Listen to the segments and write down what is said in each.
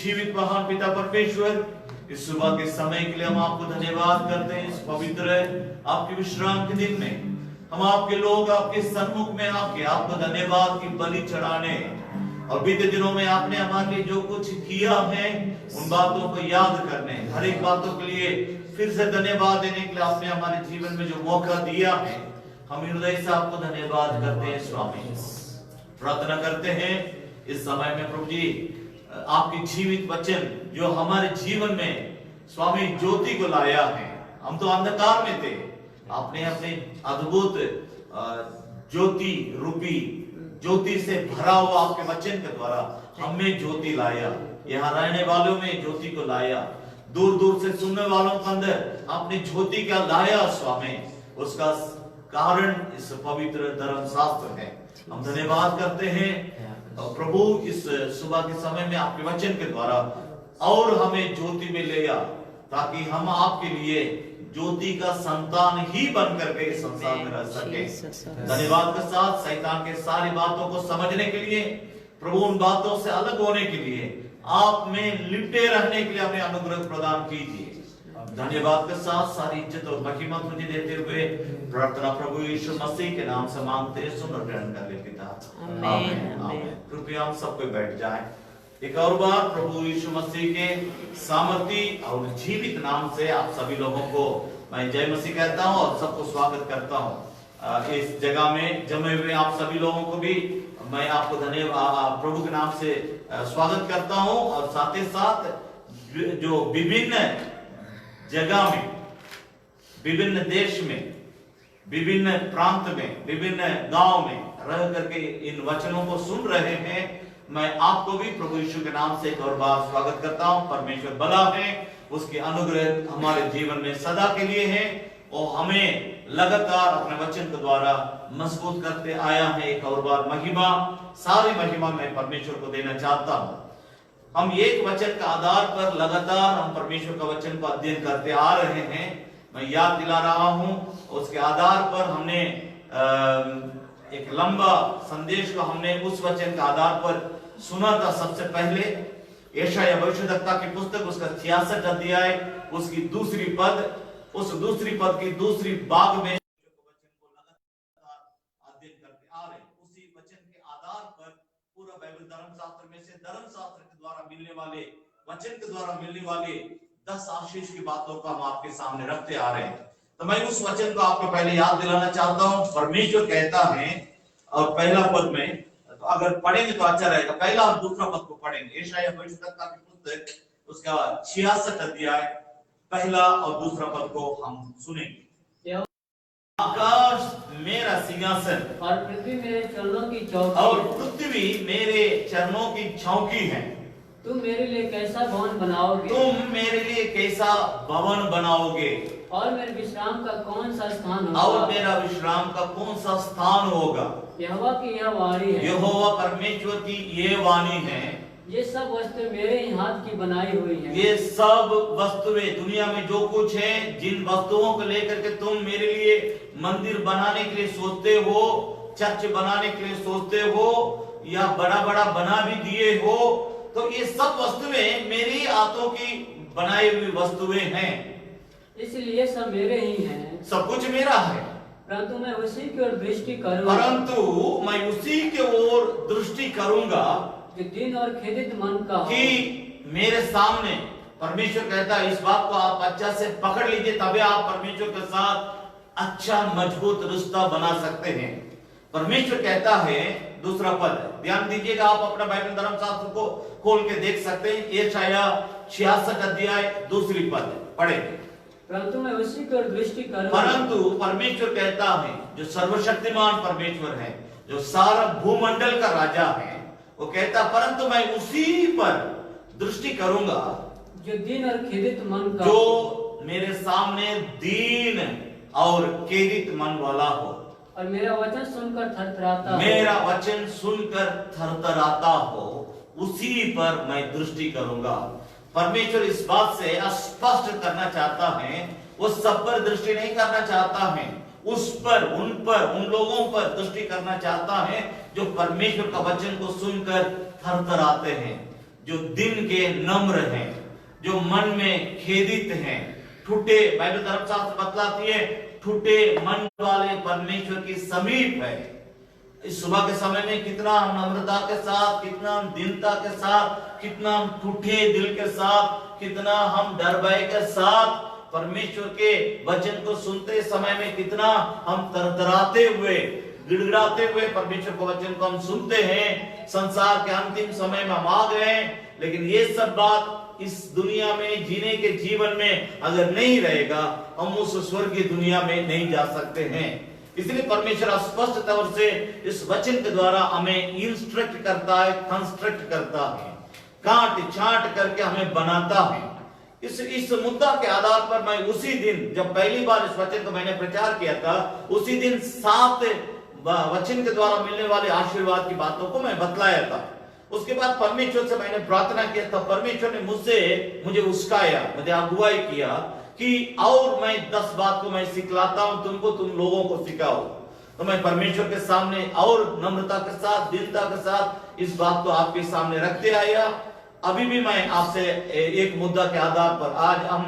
जीवित महान पिता परमेश्वर, इस सुबह के समय के लिए हम आपको धन्यवाद करते हैं। इस पवित्र आपके विश्राम के दिन में हम आपके लोग आपके सन्मुख में आके आपको धन्यवाद की बलि चढ़ाने, और बीते दिनों में आपने हमारे लिए जो कुछ किया है उन बातों को याद करने, हर एक बातों के लिए फिर से धन्यवाद देने के लिए आपने हमारे जीवन में जो मौका दिया है, हम हृदय से आपको धन्यवाद करते हैं स्वामी। प्रार्थना करते हैं इस समय में प्रभु जी आपके जीवित वचन जो हमारे जीवन में स्वामी ज्योति को लाया है। हम तो अंधकार में थे, आपने अपने अद्भुत ज्योति रूपी ज्योति से भरा हुआ आपके वचन के द्वारा हमें ज्योति लाया, यहाँ रहने वालों में ज्योति को लाया, दूर दूर से सुनने वालों के अंदर आपने ज्योति का लाया स्वामी। उसका कारण इस पवित्र धर्म शास्त्र है। हम धन्यवाद करते हैं प्रभु इस सुबह के समय में आपके वचन के द्वारा और हमें ज्योति में ले आ, ताकि हम आपके लिए ज्योति का संतान ही बन करके इस संसार में रह सके। धन्यवाद के साथ शैतान के सारी बातों को समझने के लिए, प्रभु उन बातों से अलग होने के लिए, आप में लिपटे रहने के लिए हमें अनुग्रह प्रदान कीजिए। धन्यवाद के साथ सारी इज्जत और महिमा तुझे देते हुए प्रार्थना प्रभु यीशु मसीह के नाम से मांगते, सुन और ग्रहण कर ले पिता। आमीन आमीन। कृपया हम सब कोई बैठ जाएं। एक और बार प्रभु यीशु मसीह के सामर्थी और जीवित नाम से आप सभी लोगों को मैं जय मसीह कहता हूं और सबको स्वागत करता हूं। इस जगह में जमे हुए आप सभी लोगों को भी मैं आपको धन्यवाद प्रभु के नाम से स्वागत करता हूं, और साथ ही साथ जो विभिन्न जगह में, विभिन्न देश में, विभिन्न प्रांत में, विभिन्न गांव में रह करके इन वचनों को सुन रहे हैं, मैं आपको भी प्रभु यीशु के नाम से एक और बार स्वागत करता हूं। परमेश्वर भला है, उसके अनुग्रह हमारे जीवन में सदा के लिए है और हमें लगातार अपने वचन के द्वारा मजबूत करते आया है। एक और बार महिमा, सारी महिमा मैं परमेश्वर को देना चाहता हूं। हम एक वचन का आधार पर लगातार हम परमेश्वर का वचन को अध्ययन करते आ रहे हैं। मैं याद दिला रहा हूं, उसके आधार पर हमने एक लंबा संदेश को हमने उस वचन के आधार पर सुना था। सबसे पहले यशायाह भविष्यद्वक्ता की पुस्तक उसका 66 अध्याय उसकी दूसरी पद, उस दूसरी पद की दूसरी भाग में वचन को लगातार अध्ययन करते आ रहे। उसी वचन के आधार पर पूरा बाइबल धर्मशास्त्र में से धर्मशास्त्र के द्वारा मिलने वाले वचन के द्वारा मिलने वाले 10 आशीष की बातों को हम आपके सामने रखते आ रहे हैं। तो मैं उस वचन को आपको पहले याद दिलाना चाहता हूं। परमेश्वर कहता है, और पहला पद में तो अगर पढ़ेंगे तो अच्छा रहेगा, पहला और दूसरा पद को पढ़ेंगे। यशायाह भविष्यद्वक्ता की पुस्तक उसका 66 अध्याय पहला और दूसरा पद को हम सुनेंगे। आकाश मेरा सिंहासन और पृथ्वी मेरे चरणों की चौकी, और पृथ्वी मेरे चरणों की चौकी है। तुम मेरे लिए कैसा भवन बनाओगे, तुम मेरे लिए कैसा भवन बनाओगे, और मेरे विश्राम का कौन सा स्थान होगा, और मेरा विश्राम का कौन सा स्थान होगा। यहोवा की यह वाणी है, यहोवा परमेश्वर की ये वाणी है। ये सब वस्तु मेरे ही हाथ की बनाई हुई है। ये सब वस्तुएं दुनिया में जो कुछ है, जिन वस्तुओं को लेकर के तुम मेरे लिए मंदिर बनाने के लिए सोचते हो, चर्च बनाने के लिए सोचते हो, या बड़ा बड़ा बना भी दिए हो, तो ये सब वस्तुएं मेरी हाथों की बनाई हुई वस्तुएं हैं। इसलिए सब मेरे ही हैं। सब कुछ मेरा है, परंतु मैं उसी की ओर दृष्टि करूंगा, परंतु मैं उसी के ओर दृष्टि करूंगा जो दीन और खेदित मन का हो। कि मेरे सामने, परमेश्वर कहता है, इस बात को आप अच्छा से पकड़ लीजिए, तभी आप परमेश्वर के साथ अच्छा मजबूत रिश्ता बना सकते हैं। परमेश्वर कहता है, दूसरा पद ध्यान दीजिएगा, आप अपना बाइबल धर्मशास्त्र को खोल के देख सकते हैं। यशायाह 66 अध्याय दूसरी पद पढ़ेंगे। परंतु मैं उसी की ओर दृष्टि करूंगा, परंतु परमेश्वर कहता है, जो सर्वशक्तिमान परमेश्वर है, जो सारा भूमंडल का राजा है, वो कहता परंतु मैं उसी पर दृष्टि करूंगा जो दीन और खेदित मन का, जो मेरे सामने दीन और खेदित मन वाला हो, और मेरा वचन सुनकर थरथराता हो। मेरा वचन सुनकर थरथराता हो, उसी पर मैं दृष्टि करूंगा। परमेश्वर इस बात से स्पष्ट करना चाहता है, वो सब पर दृष्टि नहीं करना चाहता है, उस पर, उन लोगों पर दृष्टि करना चाहता है जो परमेश्वर का वचन को सुनकर थरथराते हैं, जो दिन के नम्र हैं, जो मन में खेदित हैं, ठुटे, बाइबल धर्मशास्त्र बतलाती है ठुटे मन वाले परमेश्वर की समीप है। इस सुबह के समय में कितना हम नम्रता के साथ, कितना हम दीनता के साथ, कितना हम ठुठे दिल के साथ, कितना हम डर भय के साथ परमेश्वर के वचन को सुनते समय में कितना हम तरतराते हुए, गिड़गिड़ाते हुए परमेश्वर के वचन को हम सुनते हैं। संसार के अंतिम समय में हम आ गए, लेकिन ये सब बात इस दुनिया में जीने के जीवन में अगर नहीं रहेगा, हम उस स्वर्गीय दुनिया में नहीं जा सकते हैं। इसलिए परमेश्वर स्पष्ट तौर से इस वचन के द्वारा हमें इंस्ट्रक्ट करता है, कंस्ट्रक्ट करता है, काट छांट करके हमें बनाता है। इस मुद्दा के आधार पर मैं उसी दिन जब पहली बार इस वचन को मैंने प्रचार किया था, उसी दिन 7 वचन के द्वारा मिलने वाले आशीर्वाद की बातों को मैं बतलाया था। उसके बाद परमेश्वर से मैंने प्रार्थना किया था, परमेश्वर ने मुझे उस्काया, मुझे अगुवाई किया कि और मैं 10 बात को मैं सिखलाता हूं तुमको, तुम लोगों को सिखाओ। तो मैं परमेश्वर के सामने और नम्रता के साथ, दीनता के साथ इस बात को आपके सामने रखते आया। अभी भी मैं आपसे एक मुद्दा के आधार पर, आज हम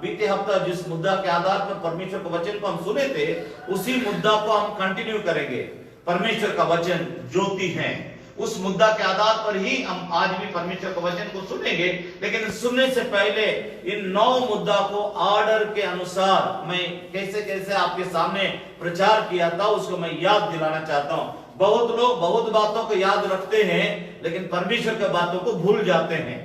बीते हफ्ता जिस मुद्दा के आधार पर परमेश्वर के वचन को हम सुने थे, उसी मुद्दा को हम कंटिन्यू करेंगे। परमेश्वर का वचन ज्योति है, उस मुद्दा के आधार पर ही हम आज भी परमेश्वर के वचन को सुनेंगे। लेकिन सुनने से पहले इन 9 मुद्दा को ऑर्डर के अनुसार मैं कैसे कैसे आपके सामने प्रचार किया था उसको मैं याद दिलाना चाहता हूं। बहुत लोग बहुत बातों को याद रखते हैं, लेकिन परमेश्वर की बातों को भूल जाते हैं,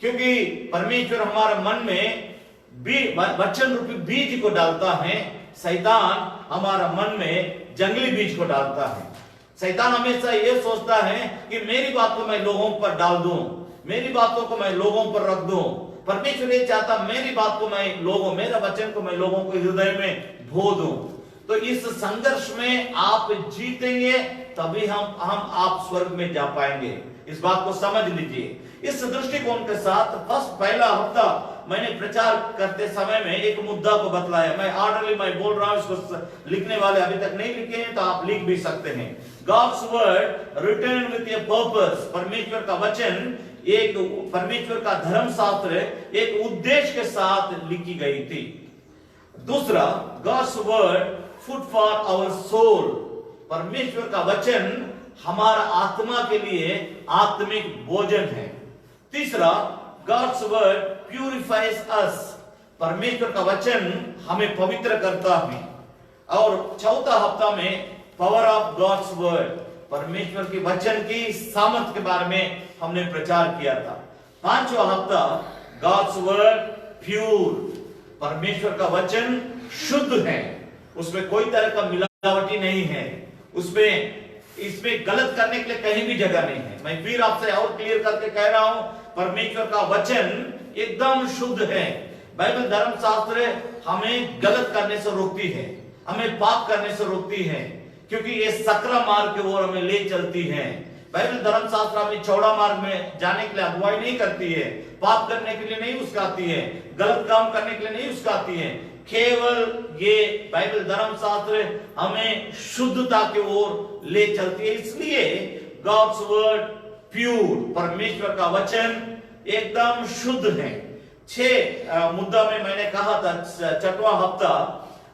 क्योंकि परमेश्वर हमारे मन में वचन रूपी बीज को डालता है। शैतान हमारा मन में जंगली बीज को डालता है। शैतान हमेशा ये सोचता है कि मेरी बात को मैं लोगों पर डाल दूं, मेरी बातों को मैं लोगों पर रख दूं। परमेश्वर ये चाहता मेरी बात को मैं मेरा वचन को मैं लोगों को हृदय में बो दूं। तो इस संघर्ष में आप जीतेंगे, तभी हम आप स्वर्ग में जा पाएंगे। इस बात को समझ लीजिए। इस दृष्टिकोण के साथ पहला हफ्ता मैंने प्रचार करते समय में एक मुद्दा को बतलाया। मैं ऑर्डरली मैं बोल रहा हूं, इसको लिखने वाले अभी तक नहीं लिखे हैं तो आप लिख भी सकते हैं। God's word written with a purpose, परमेश्वर का वचन, एक परमेश्वर का धर्मशास्त्र एक उद्देश्य के साथ लिखी गई थी। दूसरा, God's word food for our soul, परमेश्वर का वचन हमारा आत्मा के लिए आत्मिक भोजन है। तीसरा, God's word purifies us, परमेश्वर का वचन हमें पवित्र करता है। और चौथा हफ्ता में पावर ऑफ गॉड्स वर्ड, परमेश्वर के वचन की सामर्थ के बारे में हमने प्रचार किया था। पांचवा हफ्ता गॉड्स वर्ड प्योर, परमेश्वर का वचन शुद्ध है, उसमें कोई तरह का मिलावटी नहीं है, इसमें गलत करने के लिए कहीं भी जगह नहीं है। मैं फिर आपसे और क्लियर करके कह रहा हूं, परमेश्वर का वचन एकदम शुद्ध है। बाइबल धर्मशास्त्र हमें गलत करने से रोकती है, हमें पाप करने से रोकती है, क्योंकि ये सकरा मार्ग की ओर हमें ले चलती है। बाइबल धर्मशास्त्र हमें चौड़ा मार्ग में जाने के लिए अगुवाई नहीं करती है, पाप करने के लिए नहीं उस्काती है, गलत काम करने के लिए नहीं उस्काती है। केवल ये बाइबल धर्मशास्त्र हमें शुद्धता की ओर ले चलती है। इसलिए गॉड्स वर्ड प्योर, परमेश्वर का वचन एकदम शुद्ध है। 6 मुद्दा में मैंने कहा था, 6वां हफ्ता,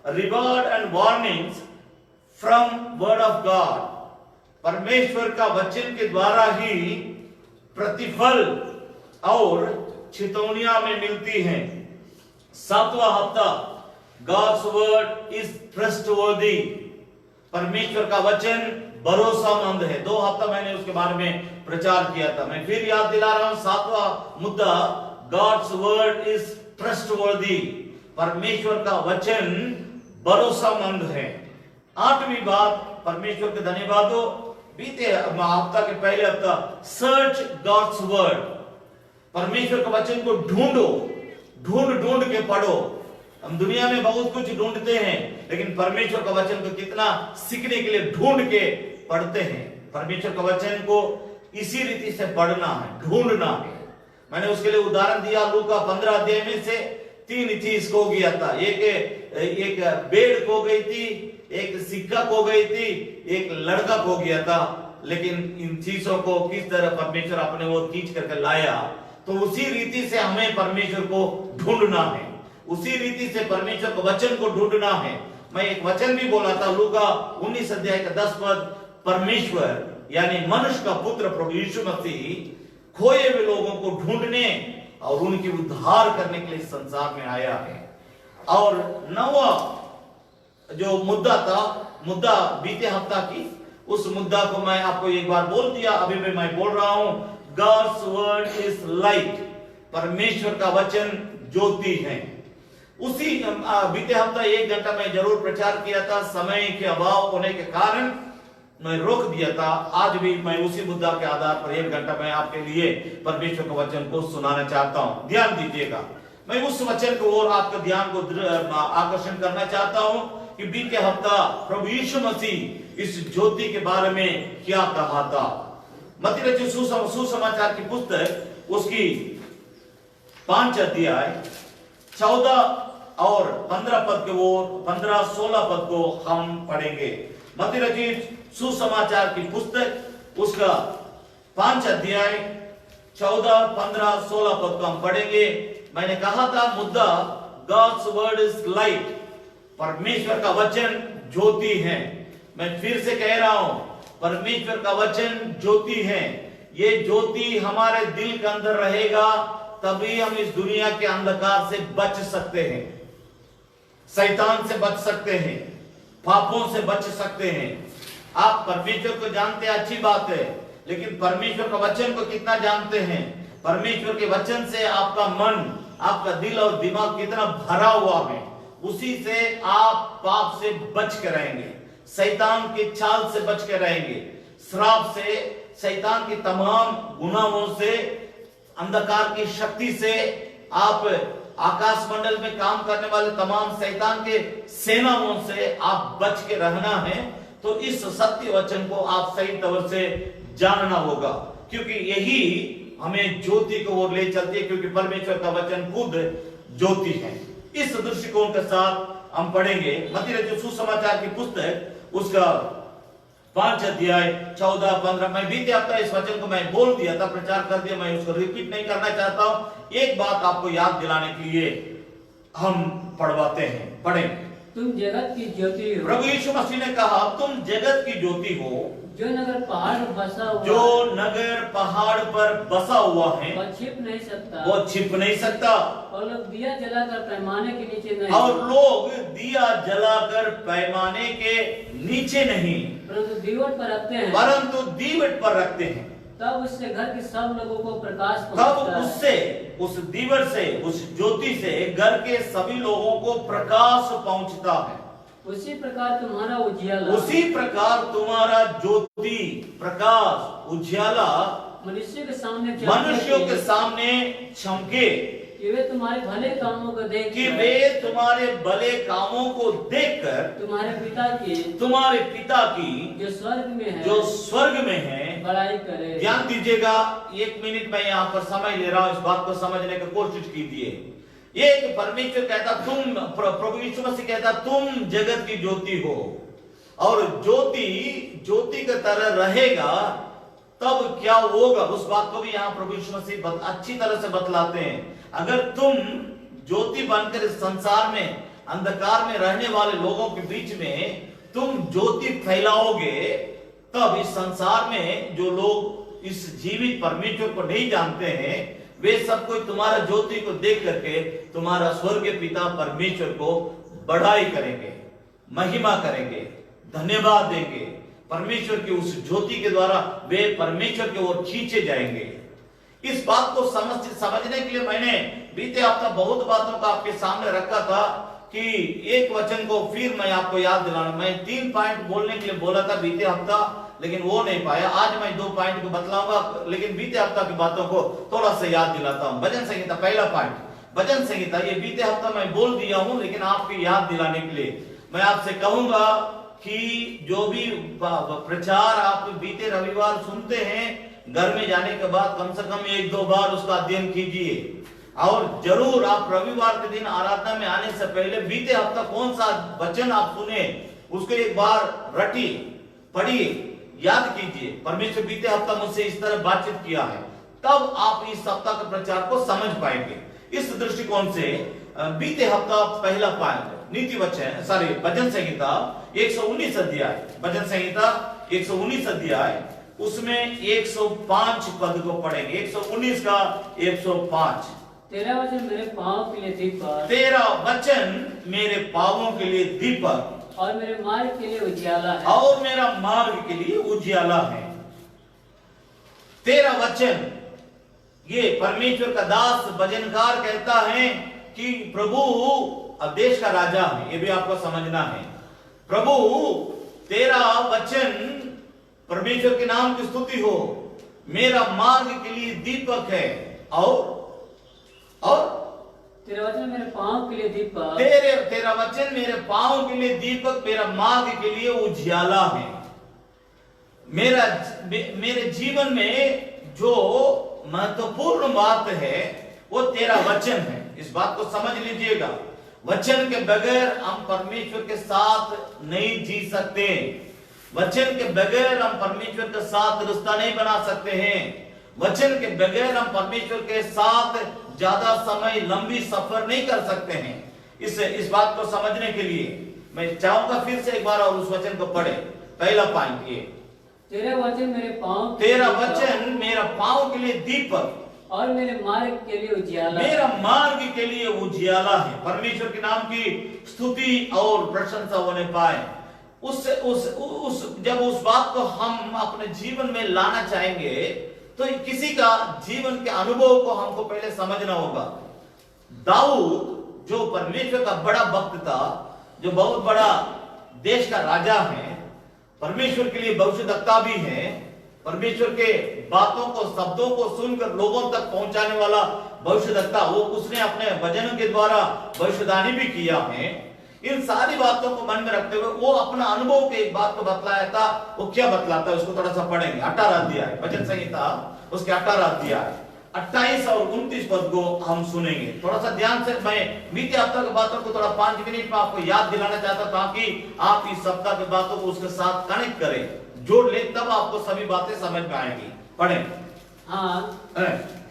reward and warnings from word of God, परमेश्वर का वचन के द्वारा ही प्रतिफल और चेतावनियां में मिलती हैं। 7वां हफ्ता, गॉड्स वर्ड इज ट्रस्टवर्दी, परमेश्वर का वचन भरोसामंद है। 2 हफ्ता मैंने उसके बारे में प्रचार किया था। मैं फिर याद दिला रहा हूं, 7वां मुद्दा, गॉड्स वर्ड इज ट्रस्टवर्दी, परमेश्वर का वचन भरोसामंद है। 8वीं बात, परमेश्वर के धन्यवाद हो, बीते हफ्ता के पहले हफ्ता, सर्च गॉड्स वर्ड, परमेश्वर के वचन को ढूंढो, ढूंढ के पढ़ो। हम दुनिया में बहुत कुछ ढूंढते हैं, लेकिन परमेश्वर का वचन को कितना सीखने के लिए ढूंढ के पढ़ते हैं। परमेश्वर का वचन को इसी रीति से पढ़ना है, ढूंढना है। मैंने उसके लिए उदाहरण दिया, लूका 15 अध्याय में से 3 चीज खो गया था। एक बेड़ खो गई थी, एक सिक्का खो गई थी, एक लड़का खो गया था। लेकिन इन चीजों को किस तरह परमेश्वर अपने ओर खींच करके लाया, तो उसी रीति से हमें परमेश्वर को ढूंढना है, उसी रीति से परमेश्वर को वचन को ढूंढना है। मैं एक वचन भी बोला था लूका 19 अध्याय का 10 पद, परमेश्वर यानी मनुष्य का पुत्र प्रभु यीशु मसीह खोए हुए लोगों को ढूंढने और उनकी उद्धार करने के लिए संसार में आया है। और नवा जो मुद्दा बीते हफ्ता की, उस मुद्दा को मैं आपको एक बार बोल दिया, अभी भी मैं बोल रहा हूं, God's word is light, परमेश्वर का वचन ज्योति है। उसी बीते हफ्ता 1 घंटा मैं जरूर प्रचार किया था, समय के अभाव होने के कारण मैं रोक दिया था। आज भी मैं उसी मुद्दा के आधार पर 1 घंटा मैं आपके लिए परमेश्वर के वचन को सुनाना चाहता हूं। ध्यान दीजिएगा, मैं उस वचन को और आपका ध्यान को आकर्षण करना चाहता हूं कि बीते हफ्ता प्रभु यीशु मसीह इस ज्योति के बारे में क्या कहा था। मत्ती रचित सुसमाचार की पुस्तक उसकी 5 अध्याय 14 और 15 पद के वो 15-16 पद को हम पढ़ेंगे। मत्ती रचित सुसमाचार की पुस्तक उसका 5 अध्याय 14, 15, 16 पद को हम पढ़ेंगे। मैंने कहा था मुद्दा God's word is light, परमेश्वर का वचन ज्योति है। मैं फिर से कह रहा हूं, परमेश्वर का वचन ज्योति है। ये ज्योति हमारे दिल के अंदर रहेगा, तभी हम इस दुनिया के अंधकार से बच सकते हैं, शैतान से बच सकते हैं, पापों से बच सकते हैं। आप परमेश्वर को जानते हैं, अच्छी बात है, लेकिन परमेश्वर का वचन को कितना जानते हैं? परमेश्वर के वचन से आपका मन, आपका दिल और दिमाग कितना भरा हुआ है, उसी से आप पाप से बच के रहेंगे, शैतान की चाल से बच के रहेंगे, श्राप से, शैतान की तमाम गुनाहों से, अंधकार की शक्ति से, आप आकाश मंडल में काम करने वाले तमाम शैतान के सेनाओं से आप बच के रहना है। तो इस सत्य वचन को आप सही तौर से जानना होगा, क्योंकि यही हमें ज्योति को ओर ले चलती है, क्योंकि परमेश्वर का वचन खुद ज्योति है। इस दृष्टिकोण के साथ हम पढ़ेंगे मत्ती रचित सुसमाचार की पुस्तक उसका 5 अध्याय 14, 15। मैं बीते हफ्ता इस वचन को मैं बोल दिया था, प्रचार कर दिया, मैं उसको रिपीट नहीं करना चाहता हूं। एक बात आपको याद दिलाने के लिए हम पढ़वाते हैं, पढ़ें। तुम जगत की ज्योति हो। प्रभु यीशु मसीह ने कहा तुम जगत की ज्योति हो। जो नगर पहाड़ पर बसा हुआ, जो नगर पहाड़ पर बसा हुआ है, वो छिप नहीं सकता, वो छिप नहीं सकता। और लोग दिया जलाकर पैमाने के नीचे नहीं, और लोग दिया जलाकर पैमाने के नीचे नहीं, परंतु दीवट पर रखते हैं, परंतु दीवट पर रखते हैं। तब उससे घर के सब लोगों को प्रकाश तब पहुंचता है। उससे, उस दीवट से, उस ज्योति से घर के सभी लोगों को प्रकाश पहुंचता है। उसी प्रकार तुम्हारा उजियाला, उसी प्रकार तुम्हारा ज्योति, प्रकाश, उजियाला मनुष्य के सामने मनुष्यों के सामने चमके, कि वे तुम्हारे भले कामों को देख, कि वे तुम्हारे भले कामों को देखकर तुम्हारे पिता की जो स्वर्ग में है, जो स्वर्ग में है बड़ाई करे। ध्यान दीजिएगा, 1 मिनट में यहाँ पर समय ले रहा हूं, इस बात को समझने की कोशिश कीजिए। ये परमेश्वर कहता, तुम, प्रभु यीशु मसीह कहता तुम जगत की ज्योति हो, और ज्योति की तरह रहेगा, तब क्या होगा उस बात को भी यहाँ प्रभु यीशु मसीह अच्छी तरह से बतलाते हैं। अगर तुम ज्योति बनकर इस संसार में, अंधकार में रहने वाले लोगों के बीच में तुम ज्योति फैलाओगे, तब इस संसार में जो लोग इस जीवित परमेश्वर को नहीं जानते हैं, वे सब कोई तुम्हारा ज्योति को देख करके तुम्हारा स्वर्गीय पिता परमेश्वर को बढ़ाई करेंगे, महिमा करेंगे, धन्यवाद देंगे। परमेश्वर की उस ज्योति के द्वारा वे परमेश्वर की ओर खींचे जाएंगे। इस बात को समझने के लिए मैंने बीते हफ्ता बहुत बातों का आपके सामने रखा था, कि एक वचन को फिर मैं आपको याद दिलाना। मैं 3 पॉइंट बोलने के लिए बोला था बीते हफ्ता, लेकिन वो नहीं पाया। आज मैं 2 पॉइंट को बतलाऊंगा, लेकिन बीते हफ्ता की बातों को थोड़ा सा याद दिलाता हूं। भजन संहिता, पहला पॉइंट भजन संहिता, ये बीते हफ्ता मैं बोल दिया हूं, लेकिन आपकी याद दिलाने के लिए मैं आपसे कहूंगा कि जो भी प्रचार आप बीते रविवार सुनते हैं, घर में जाने के बाद कम से कम 1-2 बार उसका अध्ययन कीजिए, और जरूर आप रविवार के दिन आराधना में आने से पहले बीते हफ्ता कौन सा वचन आप सुने उसको एक बार रटिए, पढ़िए, याद कीजिए, परमेश्वर बीते हफ्ता मुझसे इस तरह बातचीत किया है, तब आप इस सप्ताह के प्रचार को समझ पाएंगे। इस दृष्टिकोण से बीते हफ्ता पहला पॉइंट नीति वचन भजन संहिता 119 अध्याय, भजन संहिता 119 अध्याय, उसमें 105 पद को पढ़ेंगे। 119 का 105। तेरा वचन मेरे पाँव के लिए दीपक, तेरा वचन मेरे पाँवों के लिए दीपक और मेरे मार्ग के लिए उजियाला है। और मेरा मार्ग के लिए उजियाला है। तेरा वचन, ये परमेश्वर का दास भजनकार कहता है कि प्रभु अब देश का राजा है, ये भी आपको समझना है। प्रभु तेरा वचन, परमेश्वर के नाम की स्तुति हो, मेरा मार्ग के लिए दीपक है और तेरा वचन मेरे पाँव के लिए दीपक, तेरा वचन मेरे पाँव के लिए दीपक, मेरा मार्ग के लिए उजियाला है। मेरे जीवन में जो महत्वपूर्ण बात है वो तेरा वचन है। इस बात को समझ लीजिएगा। वचन के बगैर हम परमेश्वर के साथ नहीं जी सकते। वचन के बगैर हम परमेश्वर के साथ रिश्ता नहीं बना सकते हैं। वचन के बगैर हम परमेश्वर के साथ ज्यादा समय लंबी सफर नहीं कर सकते हैं। इस बात को समझने के लिए मैं चाहूंगा फिर से एक बार और उस वचन को पढ़े। पहला पॉइंट ये, तेरा वचन मेरे पाँव, तेरा वचन मेरा पाँव के लिए दीपक और मेरे मार्ग के लिए उजियाला, मेरा मार्ग के लिए उजियाला है। परमेश्वर के नाम की स्तुति और प्रशंसा होने पाए। जब उस बात को हम अपने जीवन में लाना चाहेंगे तो किसी का जीवन के अनुभव को हमको पहले समझना होगा। दाऊद जो परमेश्वर का बड़ा भक्त था, जो बहुत बड़ा देश का राजा है, परमेश्वर के लिए भविष्यद्वक्ता भी है, परमेश्वर के बातों को, शब्दों को सुनकर लोगों तक पहुंचाने वाला भविष्यद्वक्ता, वो उसने अपने वचनों के द्वारा भविष्यवाणी भी किया है। इन सारी बातों को मन में रखते हुए वो अपना अनुभव के एक बात को बतलाया था। वो क्या बतलाता है उसको थोड़ा सा पढ़ेंगे। 18 अध्याय भजन संहिता, उसके 18 अध्याय 28 और 29 पद को हम सुनेंगे। थोड़ा सा ध्यान से मैं बीते हफ्ता की बातों को थोड़ा 5 मिनट में आपको याद दिलाना चाहता था ताकि आप इस सप्ताह की बातों को उसके साथ कनेक्ट करें, जोड़ ले, तब आपको सभी बातें समझ में आएंगी। पढ़ें। हाँ,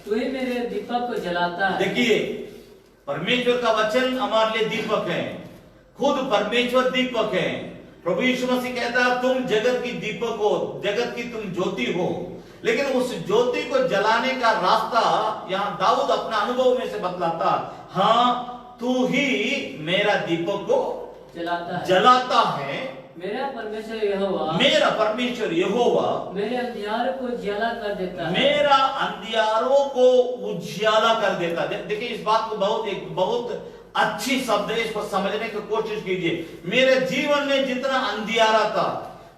तू ही मेरे दीपक को जलाता है। देखिए, परमेश्वर का वचन हमारे लिए दीपक है। खुद परमेश्वर दीपक है। प्रभु यीशु मसीह कहता है तुम जगत की दीपक हो, जगत की तुम ज्योति हो। लेकिन उस ज्योति को जलाने का रास्ता यहाँ दाऊद अपना अनुभव में से बतलाता, हाँ तू ही मेरा दीपक को जलाता है। मेरा परमेश्वर यहोवा, मेरा परमेश्वर यहोवा मेरे अंधियारों को उजियाला कर देता है। मेरा अंधियारों को उजियाला कर देता है। देखिए इस बात को बहुत अच्छी शब्द है, इसको समझने की कोशिश कीजिए। मेरे जीवन में जितना अंधियारा था,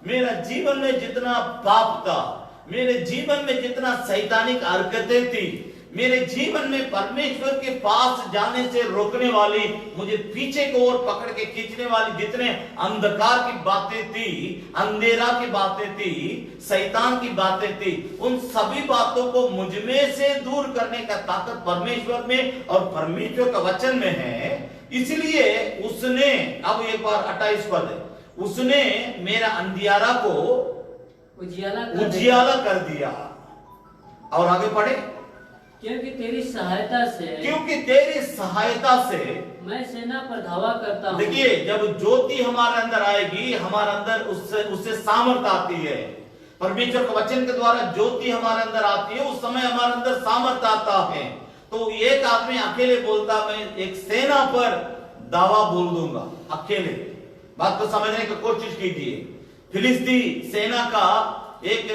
मेरा जीवन में जितना पाप था, मेरे जीवन में जितना शैतानिक हरकतें थी, मेरे जीवन में परमेश्वर के पास जाने से रोकने वाली, मुझे पीछे को ओर पकड़ के खींचने वाली जितने अंधकार की बातें थी, अंधेरा की बातें थी, शैतान की बातें थी, उन सभी बातों को मुझ में से दूर करने का ताकत परमेश्वर में और परमेश्वर का वचन में है। इसलिए उसने, अब एक बार 28 पद, उसने मेरा अंधियारा को उजियाला कर दिया। और आगे पढ़े, क्योंकि तेरी सहायता से मैं सेना पर धावा करता हूँ। देखिए जब ज्योति हमारे अंदर आएगी, हमारे अंदर उससे सामर्थ्य आती है। परमेश्वर के वचन के द्वारा ज्योति हमारे अंदर आती है, उस समय हमारे अंदर सामर्थ्य आता है। तो एक आदमी अकेले बोलता मैं एक सेना पर दावा बोल दूंगा, अकेले। बात को समझने की कोशिश कीजिए। फिलिस्ती सेना का एक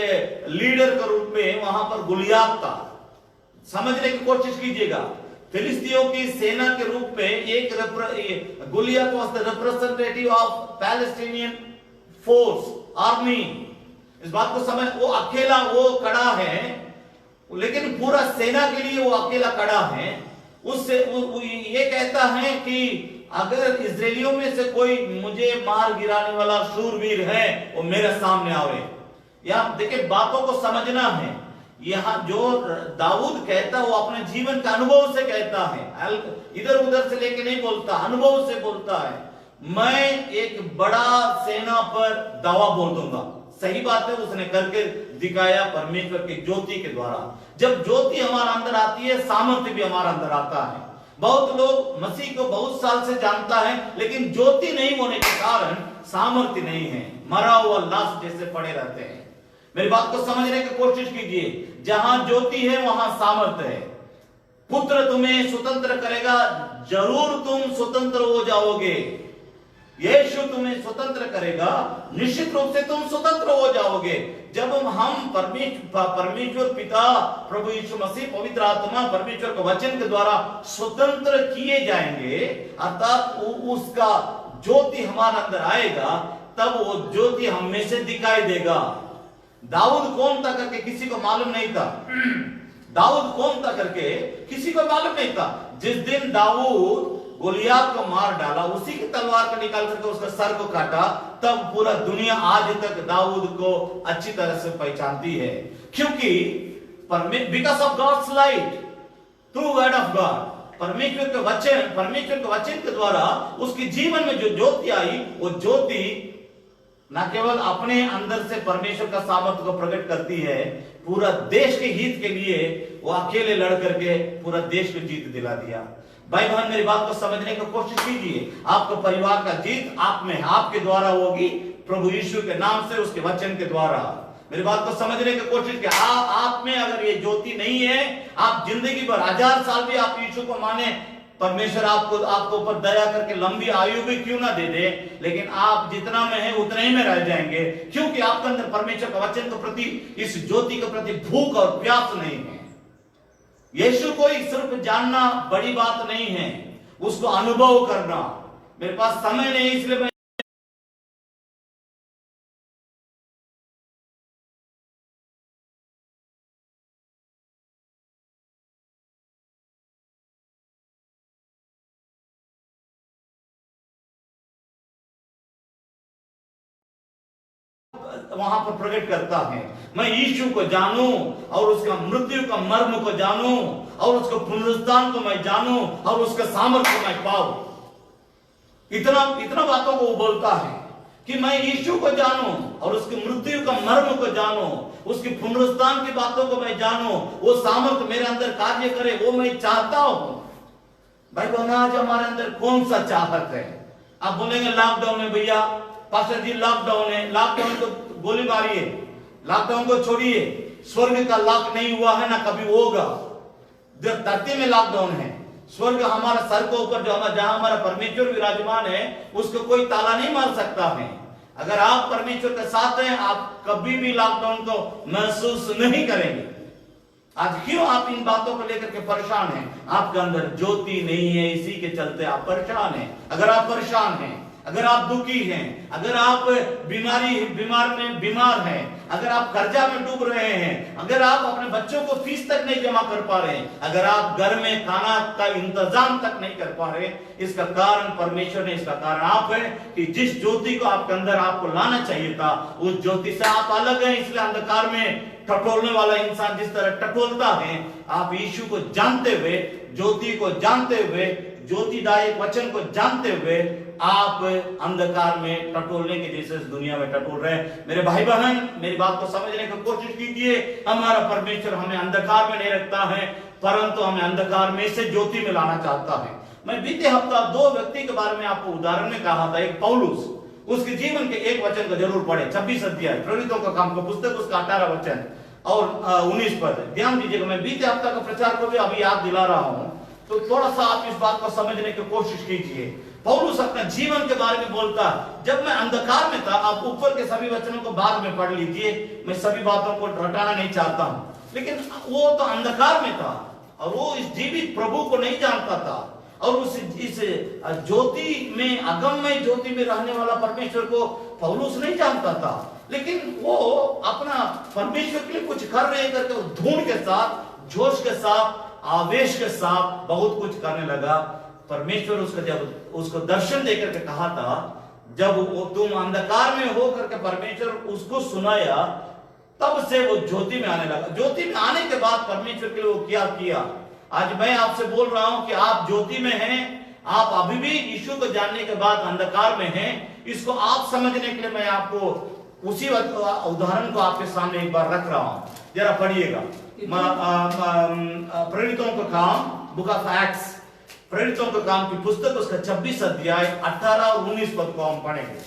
लीडर के रूप में वहां पर गुलियात था। समझने की कोशिश कीजिएगा। फिलिस्तियों की सेना के रूप में एक Goliath was the representative of Palestinian force, army. इस बात को समझ, वो अकेला वो खड़ा है, लेकिन पूरा सेना के लिए वो अकेला खड़ा है। उससे ये कहता है कि अगर इजरायलियों में से कोई मुझे मार गिराने वाला शूरवीर है वो मेरे सामने आवे। यहां देखिए बातों को समझना है। यहाँ जो दाऊद कहता है वो अपने जीवन का अनुभव से कहता है, इधर उधर से लेके नहीं बोलता, अनुभव से बोलता है। मैं एक बड़ा सेना पर दावा बोल दूंगा। सही बात है, उसने करके दिखाया परमेश्वर की ज्योति के द्वारा। जब ज्योति हमारे अंदर आती है, सामर्थ्य भी हमारे अंदर आता है। बहुत लोग मसीह को बहुत साल से जानता है, लेकिन ज्योति नहीं होने के कारण सामर्थ्य नहीं है, मरा हुआ लाश जैसे पड़े रहते हैं। मेरी बात को समझने की कोशिश कीजिए, जहां ज्योति है वहां सामर्थ्य है। पुत्र तुम्हें स्वतंत्र करेगा, जरूर तुम स्वतंत्र हो जाओगे। यीशु तुम्हें स्वतंत्र करेगा, निश्चित रूप से तुम स्वतंत्र हो जाओगे। जब हम परमेश्वर पिता, प्रभु यीशु मसीह, पवित्र आत्मा, परमेश्वर के वचन के द्वारा स्वतंत्र किए जाएंगे, अर्थात उसका ज्योति हमारे अंदर आएगा, तब वो ज्योति हम में से दिखाई देगा। दाऊद कौन था करके किसी को मालूम नहीं था। दाऊद कौन था करके किसी को मालूम नहीं था। जिस दिन दाऊद गोलियात को मार डाला, उसी की तलवार को निकाल करके उसका सर को काटा, तब पूरा दुनिया आज तक दाऊद को अच्छी तरह से पहचानती है। क्योंकि because of God's light through word of God, परमेश्वर के वचन के द्वारा उसके जीवन में जो ज्योति आई, वो ज्योति न केवल अपने अंदर से परमेश्वर का सामर्थ्य को प्रकट करती है, पूरा देश के हित के लिए वो अकेले लड़ करके पूरा देश को जीत दिला दिया। भाई बहन, मेरी बात को समझने की कोशिश कीजिए। आपका परिवार का जीत आप में, आपके द्वारा होगी, प्रभु यीशु के नाम से, उसके वचन के द्वारा। मेरी बात को समझने की कोशिश कीजिए। आप में अगर ये ज्योति नहीं है, आप जिंदगी भर 1000 साल भी आप यीशु को माने, परमेश्वर आपको ऊपर दया करके लंबी आयु भी क्यों ना दे दे, लेकिन आप जितना में है उतना ही में रह जाएंगे, क्योंकि आपके अंदर परमेश्वर का वचन के प्रति, इस ज्योति के प्रति भूख और प्यास नहीं है। यीशु को सिर्फ जानना बड़ी बात नहीं है, उसको अनुभव करना। मेरे पास समय नहीं, इसलिए मैं वहां पर प्रकट करता है। मैं यीशु को जानूं और उसका मृत्यु का मर्म को जानूं और उसके पुनरुत्थान को मैं जानूं और उसका सामर्थ्य मैं पाऊं। इतना बातों को वो बोलता है कि मैं यीशु को जानूं और उसकी मृत्यु का मर्म को जानूं, उसकी पुनरुत्थान की बातों को मैं जानूं, वो सामर्थ्य मेरे अंदर कार्य करे, वो मैं चाहता हूं। भाई बहन, आज हमारे अंदर कौन सा चाहत है? आप बोलेंगे लॉकडाउन में, भैया पास्टर जी लॉकडाउन है, लॉकडाउन तो गोली मारिए, लॉकडाउन को छोड़िए, स्वर्ग का लॉक नहीं हुआ है, ना कभी होगा। धरती में लॉकडाउन है, स्वर्ग हमारा सर के ऊपर जहां हमारा परमेश्वर विराजमान है, उसको कोई ताला नहीं मार सकता है। अगर आप परमेश्वर के साथ हैं, आप कभी भी लॉकडाउन को महसूस नहीं करेंगे। आज क्यों आप इन बातों को लेकर के परेशान हैं? आपके अंदर ज्योति नहीं है, इसी के चलते आप परेशान हैं। अगर आप परेशान हैं, अगर आप दुखी हैं, अगर आप बीमार हैं, अगर आप कर्जा में डूब रहे हैं, अगर आप अपने बच्चों को फीस तक नहीं जमा कर पा रहे हैं, अगर आप घर में खाना का इंतजाम तक नहीं कर पा रहे, इसका कारण परमेश्वर ने, इसका कारण आप है कि जिस ज्योति को आपके अंदर आपको लाना चाहिए था, उस ज्योति से आप अलग हैं। इसलिए अंधकार में टटोलने वाला इंसान जिस तरह टटोलता है, आप यीशु को जानते हुए, ज्योति को जानते हुए, ज्योतिदायक वचन को जानते हुए आप अंधकार में टटोलने के जैसे दुनिया में टटोल रहे हैं। मेरे भाई बहन, मेरी बात को समझने की कोशिश कीजिए। हमारा परमेश्वर हमें अंधकार में नहीं रखता है, परंतु हमें अंधकार में से ज्योति में लाना चाहता है। मैं बीते हफ्ता 2 व्यक्ति के बारे में आपको उदाहरण में कहा था। एक पौलुस, उसके जीवन के एक वचन को जरूर पढ़े, 26 अध्याय प्रेरितों का काम का पुस्तक, उसका 18 वचन और 19 पद। ध्यान दीजिएगा, मैं बीते हफ्ता का प्रचार को भी अभी याद दिला रहा हूं, तो थोड़ा सा आप इस बात को समझने की कोशिश कीजिए। पौलुस अपने जीवन के बारे में बोलता, जब मैं अंधकार में था। आप ऊपर के सभी वचनों को बाद में पढ़ लीजिए, मैं सभी बातों को रटाना नहीं चाहता हूं, लेकिन वो तो अंधकार में था और वो इस जीवित प्रभु को नहीं जानता था, और इस ज्योति में, अगममय ज्योति में रहने वाला परमेश्वर को पौलुस नहीं जानता था। लेकिन वो अपना परमेश्वर के लिए कुछ कर रहे करके धूम के साथ, जोश के साथ, आवेश के साथ बहुत कुछ करने लगा। परमेश्वर जब उसको दर्शन देकर के कहा था, जब वो तुम अंधकार में हो करके परमेश्वर उसको सुनाया, तब से वो ज्योति में आने लगा। ज्योति में आने के बाद परमेश्वर के लिए वो क्या किया? आज मैं आपसे बोल रहा हूं कि आप ज्योति में हैं, आप अभी भी यीशु को जानने के बाद अंधकार में हैं। इसको आप समझने के लिए मैं आपको उसी उदाहरण को आपके सामने एक बार रख रहा हूं, जरा पढ़िएगा। प्रेरितों का काम, बुक ऑफ एक्ट्स, प्रेरितों का काम की पुस्तक, उसका 26 अध्याय 18 और 19 पद को हम पढ़ेंगे।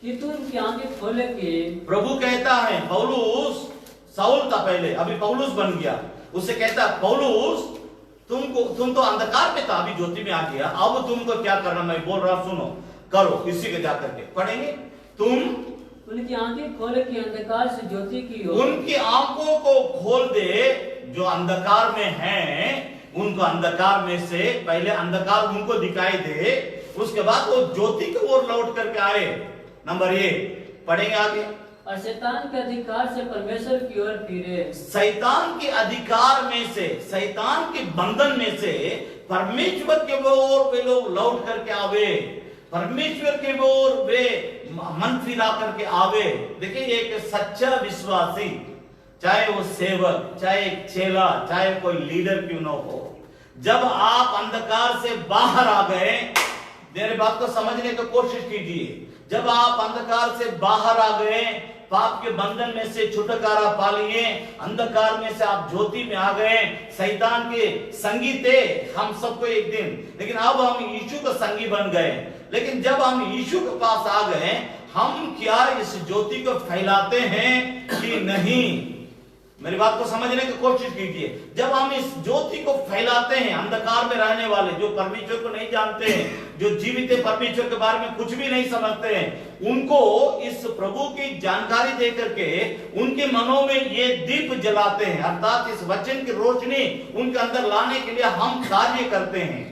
कि तू उनकी आंखें खोले कि प्रभु कहता है, पौलुस साउल था पहले, अभी पौलुस बन गया, उससे कहता है पौलुस तुम तो अंधकार में था, अभी ज्योति में आ गया, अब तुमको क्या करना मैं बोल रहा, सुनो, करो। इसी के जाकर के पढ़ेंगे। तुम उनकी आंखें खोले कि अंधकार से ज्योति की ओर, उनकी आंखों को खोल दे जो अंधकार में हैं, उनको अंधकार में से पहले अंधकार उनको दिखाई दे, उसके बाद वो ज्योति की ओर लौट करके आए। नंबर 1 पढ़ेंगे आगे। और शैतान के अधिकार से परमेश्वर की ओर फिरे। शैतान के अधिकार में से, शैतान के बंधन में से परमेश्वर के ओर वे लोग लौट करके आवे, परमेश्वर के ओर वे मन फिरा करके आवे। देखिए, एक सच्चा विश्वासी, चाहे वो सेवक, चाहे एक चेला, चाहे कोई लीडर क्यों न हो, जब आप अंधकार से बाहर आ गए, मेरी बात को समझने की कोशिश कीजिए, जब आप अंधकार से बाहर आ गए, पाप के बंधन में से छुटकारा पा लिए, अंधकार में से आप ज्योति में आ गए, शैतान के संगी थे हम सबको एक दिन, लेकिन अब हम यीशु का संगी बन गए। लेकिन जब हम यीशु के पास आ गए, हम क्या इस ज्योति को फैलाते हैं कि नहीं? मेरी बात को समझने की कोशिश कीजिए। जब हम इस ज्योति को फैलाते हैं, अंधकार में रहने वाले, जो परमेश्वर को नहीं जानते हैं, जो जीवित परमेश्वर के बारे में कुछ भी नहीं समझते हैं, उनको इस प्रभु की जानकारी दे करके उनके मनों में ये दीप जलाते हैं, अर्थात इस वचन की रोशनी उनके अंदर लाने के लिए हम कार्य करते हैं,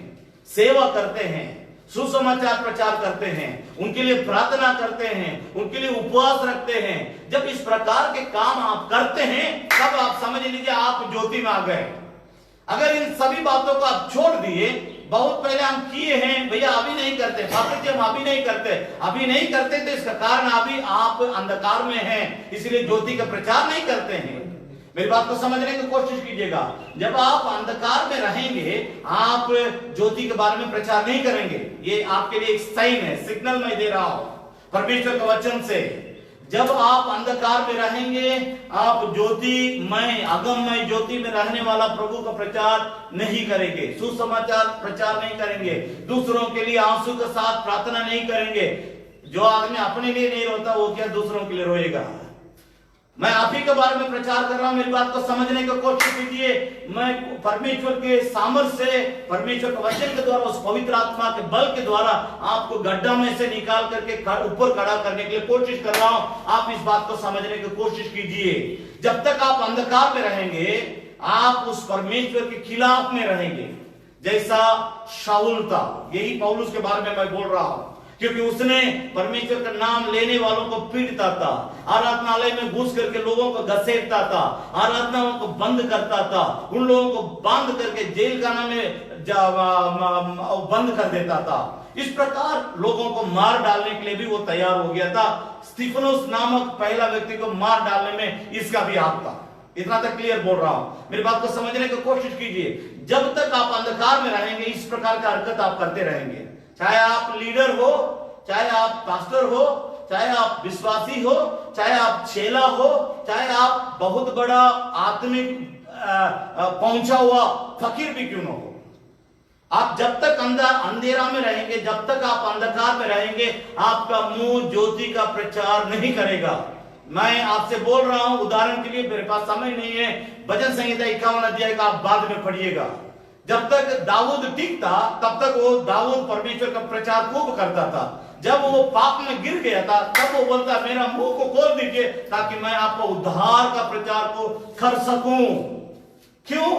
सेवा करते हैं, सुसमाचार प्रचार करते हैं, उनके लिए प्रार्थना करते हैं, उनके लिए उपवास रखते हैं। जब इस प्रकार के काम आप करते हैं, तब आप समझ लीजिए आप ज्योति में आ गए। अगर इन सभी बातों को आप छोड़ दिए, बहुत पहले हम किए हैं भैया, अभी नहीं करते, पापा जी हम अभी नहीं करते, तो इसका कारण अभी आप अंधकार में हैं, इसलिए ज्योति का प्रचार नहीं करते हैं। मेरी बात को समझने की कोशिश कीजिएगा। जब आप अंधकार में रहेंगे, आप ज्योति के बारे में प्रचार नहीं करेंगे। ये आपके लिए एक साइन है, सिग्नल मैं दे रहा हूं परमेश्वर के वचन से। जब आप अंधकार में रहेंगे, आप ज्योतिमय, अगममय ज्योति में रहने वाला प्रभु का प्रचार नहीं करेंगे, सुसमाचार प्रचार नहीं करेंगे, दूसरों के लिए आंसू के साथ प्रार्थना नहीं करेंगे। जो आदमी अपने लिए नहीं रोता, वो क्या दूसरों के लिए रोएगा? मैं आप ही के बारे में प्रचार कर रहा हूं, मेरी बात को समझने की कोशिश कीजिए। मैं परमेश्वर के सामर्थ्य से, परमेश्वर के वचन के द्वारा, उस पवित्र आत्मा के बल के द्वारा आपको गड्ढा में से निकाल करके ऊपर खड़ा करने के लिए कोशिश कर रहा हूं। आप इस बात को समझने की कोशिश कीजिए। जब तक आप अंधकार में रहेंगे, आप उस परमेश्वर के खिलाफ में रहेंगे, जैसा शाऊल था। यही पौलुस के बारे में मैं बोल रहा हूं, क्योंकि उसने परमेश्वर का नाम लेने वालों को पीटता था, आराधनालय में घुस करके लोगों को घसीटता था, आराधनाओं को बंद करता था, उन लोगों को बांध करके जेल खाना में बंद कर देता था। इस प्रकार लोगों को मार डालने के लिए भी वो तैयार हो गया था। स्तिफनुस नामक पहला व्यक्ति को मार डालने में इसका भी हाथ था। इतना तक क्लियर बोल रहा हूं, मेरी बात को समझने की कोशिश कीजिए। जब तक आप अंधकार में रहेंगे, इस प्रकार का हरकत आप करते रहेंगे। चाहे आप लीडर हो, चाहे आप पास्टर हो, चाहे आप विश्वासी हो, चाहे आप चेला हो, चाहे आप बहुत बड़ा आत्मिक पहुंचा हुआ फकीर भी क्यों न हो, आप जब तक अंधेरा में रहेंगे, जब तक आप अंधकार में रहेंगे, आपका मुंह ज्योति का प्रचार नहीं करेगा। मैं आपसे बोल रहा हूं, उदाहरण के लिए, मेरे पास समय नहीं है, भजन संहिता 51 अध्याय का आप बाद में पढ़िएगा। जब तक दाऊद ठीक था, तब तक वो दाऊद परमेश्वर का प्रचार खूब करता था। जब वो पाप में गिर गया था, तब वो बोलता, मेरा मुंह को खोल दीजिए ताकि मैं आपको उद्धार का प्रचार को कर सकूं। क्यों?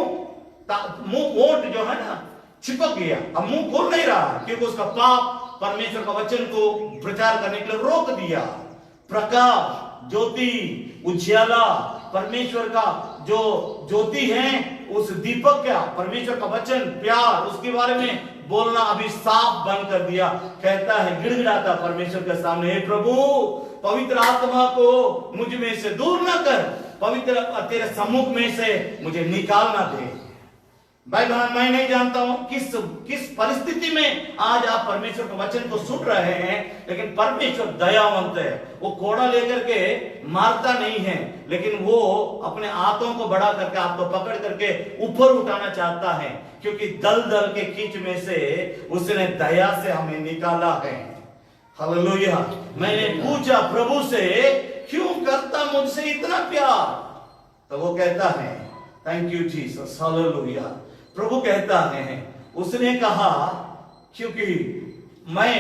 मुंह ओट जो है ना चिपक गया, अब मुंह खोल नहीं रहा, क्योंकि उसका पाप परमेश्वर का वचन को प्रचार करने के लिए रोक दिया। प्रकाश, ज्योति, उजियाला, परमेश्वर का जो ज्योति है, उस दीपक का, परमेश्वर का वचन, प्यार, उसके बारे में बोलना अभी साफ बंद कर दिया। कहता है, गिड़गिड़ाता परमेश्वर के सामने, हे प्रभु, पवित्र आत्मा को मुझ में से दूर न कर, पवित्र तेरे सम्मुख में से मुझे निकालना दे। भाई बहन, मैं नहीं जानता हूं किस परिस्थिति में आज आप परमेश्वर के वचन को सुन रहे हैं, लेकिन परमेश्वर दयावंत है। वो कोड़ा लेकर के मारता नहीं है, लेकिन वो अपने हाथों को बढ़ा करके आपको पकड़ करके ऊपर उठाना चाहता है, क्योंकि दल दल के कीच में से उसने दया से हमें निकाला है। हालेलुया। मैंने पूछा प्रभु से, क्यों करता मुझसे इतना प्यार? तो वो कहता है, थैंक यू जीसस। हालेलुया। प्रभु कहता है, उसने कहा क्योंकि मैं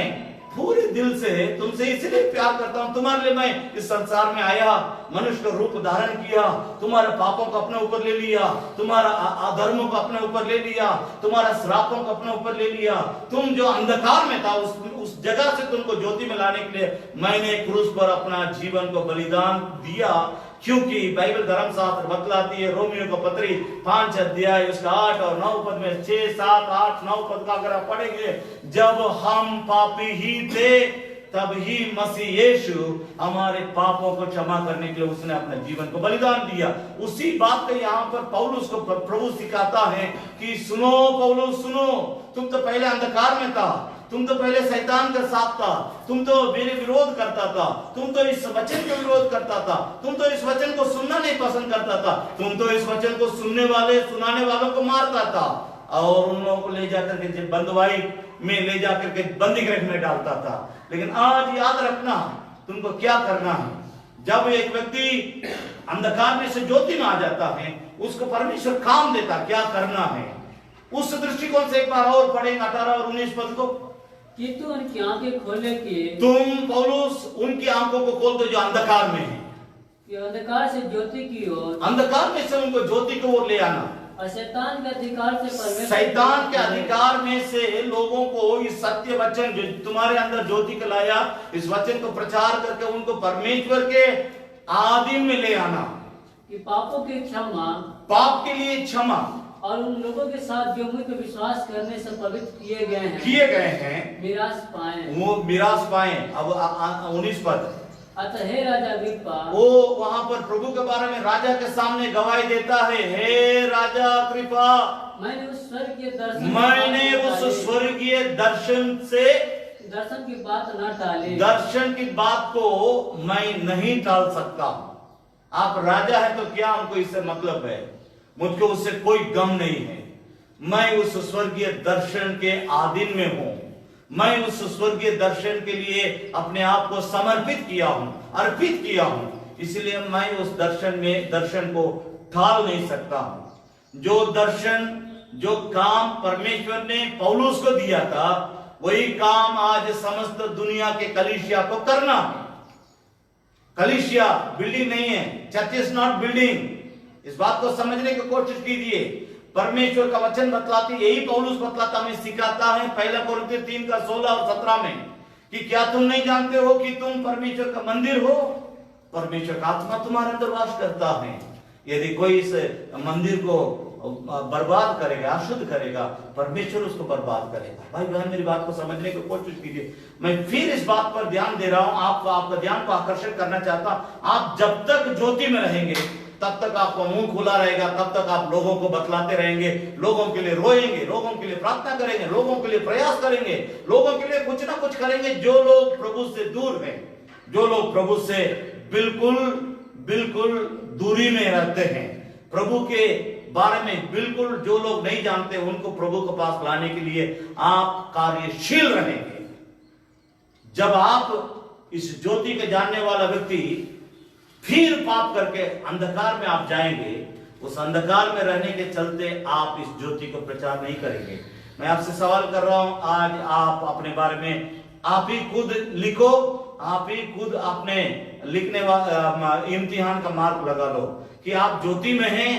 पूरे दिल से तुमसे इसलिए प्यार करता हूं, तुम्हारे लिए मैं इस संसार में आया, मनुष्य का रूप धारण किया, तुम्हारे पापों को अपने ऊपर ले लिया, तुम्हारा अधर्मों को अपने ऊपर ले लिया, तुम्हारा श्रापों को अपने ऊपर ले लिया। तुम जो अंधकार में था उस जगह से तुमको ज्योति में लाने के लिए मैंने क्रूस पर अपना जीवन को बलिदान दिया। क्योंकि बाइबल धर्मशास्त्र बतलाती है, रोमियो का पत्री 5 अध्याय उसका 8 और 9 पद में, 6, 7, 8, 9 पद का अगर आप पढ़ेंगे, जब हम पापी ही थे तब ही मसीह यीशु हमारे पापों को क्षमा करने के लिए उसने अपने जीवन को बलिदान दिया। उसी बात को यहाँ पर पौलुस को प्रभु सिखाता है कि सुनो पौलुस, सुनो, तुम तो पहले अंधकार में था, तुम तो पहले शैतान का साथ था, तुम तो मेरे विरोध करता था, तुम तो इस वचन का विरोध करता था, तुम तो इस वचन को सुनना नहीं पसंद करता था, तुम तो इस वचन को सुनाने वालों को मारता था और उन लोगों को ले जाकर के बंदवाई में ले जाकर के बंदी गृह में डालता था। लेकिन आज याद रखना तुमको क्या करना है। जब एक व्यक्ति अंधकार में से ज्योति में आ जाता है, उसको परमेश्वर काम देता, क्या करना है। उस दृष्टिकोण से एक बार और पढ़ेंगे 18 और 19 पद को, कि तू उनकी आंखें खोले कि तुम पौलुस उनकी आंखों को खोल दो जो अंधकार में है, कि अंधकार से ज्योति की ओर, अंधकार में से उनको ज्योति की ओर ले आना। और शैतान के अधिकार से परमेश्वर, शैतान के अधिकार में से लोगों को इस सत्य वचन जो तुम्हारे अंदर ज्योति को लाया, इस वचन को प्रचार करके उनको परमेश्वर के आदिम में ले आना, कि पापों की क्षमा, पाप के लिए क्षमा, और उन लोगों के साथ जो मुझ पे विश्वास करने से पवित्र किए गए हैं मिरास पाए, वो मिरास पाए। अब 19 पद, अतः हे राजा अग्रिप्पा, वो वहां पर प्रभु के बारे में राजा के सामने गवाही देता है, हे राजा अग्रिप्पा, मैंने उस स्वर्गीय दर्शन से दर्शन की बात न टाली, दर्शन की बात को मैं नहीं टाल सकता। आप राजा है तो क्या हमको इससे मतलब है, मुझको उससे कोई गम नहीं है। मैं उस स्वर्गीय दर्शन के आधीन में हूं, मैं उस स्वर्गीय दर्शन के लिए अपने आप को समर्पित किया हूं, अर्पित किया हूं, इसलिए मैं उस दर्शन को टाल नहीं सकता हूं। जो दर्शन, जो काम परमेश्वर ने पौलुस को दिया था, वही काम आज समस्त दुनिया के कलीसिया को करना है। कलीसिया बिल्डिंग नहीं है, चर्च इज नॉट बिल्डिंग। इस बात को समझने की कोशिश कीजिए। परमेश्वर का वचन बतलाती, यही पौलुस बतलाता, हमें सिखाता है 1 कोरिन्थियों 3 का 16 और 17 में, कि क्या तुम नहीं जानते हो कि तुम परमेश्वर का मंदिर हो, परमेश्वर का आत्मा तुम्हारे अंदर वास करता है। यदि कोई इस मंदिर को बर्बाद करेगा, अशुद्ध करेगा, परमेश्वर उसको बर्बाद करेगा। भाई बहन, मेरी बात को समझने की कोशिश कीजिए। मैं फिर इस बात पर ध्यान दे रहा हूं, आपका ध्यान को आकर्षित करना चाहता हूं। आप जब तक ज्योति में रहेंगे तब तक आपका मुंह खुला रहेगा, तब तक आप लोगों को बतलाते रहेंगे, लोगों के लिए रोएंगे, लोगों के लिए प्रार्थना करेंगे, लोगों के लिए प्रयास करेंगे, लोगों के लिए कुछ ना कुछ करेंगे। जो लोग प्रभु से दूर हैं, जो लोग प्रभु से बिल्कुल दूरी में रहते हैं, प्रभु के बारे में बिल्कुल जो लोग नहीं जानते, उनको प्रभु के पास लाने के लिए आप कार्यशील रहेंगे। जब आप इस ज्योति के जानने वाला व्यक्ति फिर पाप करके अंधकार में आप जाएंगे, उस अंधकार में रहने के चलते आप इस ज्योति को प्रचार नहीं करेंगे। मैं आपसे सवाल कर रहा हूं, आज आप अपने बारे में आप ही खुद लिखो, आप ही खुद अपने लिखने वाला इम्तिहान का मार्क लगा लो कि आप ज्योति में हैं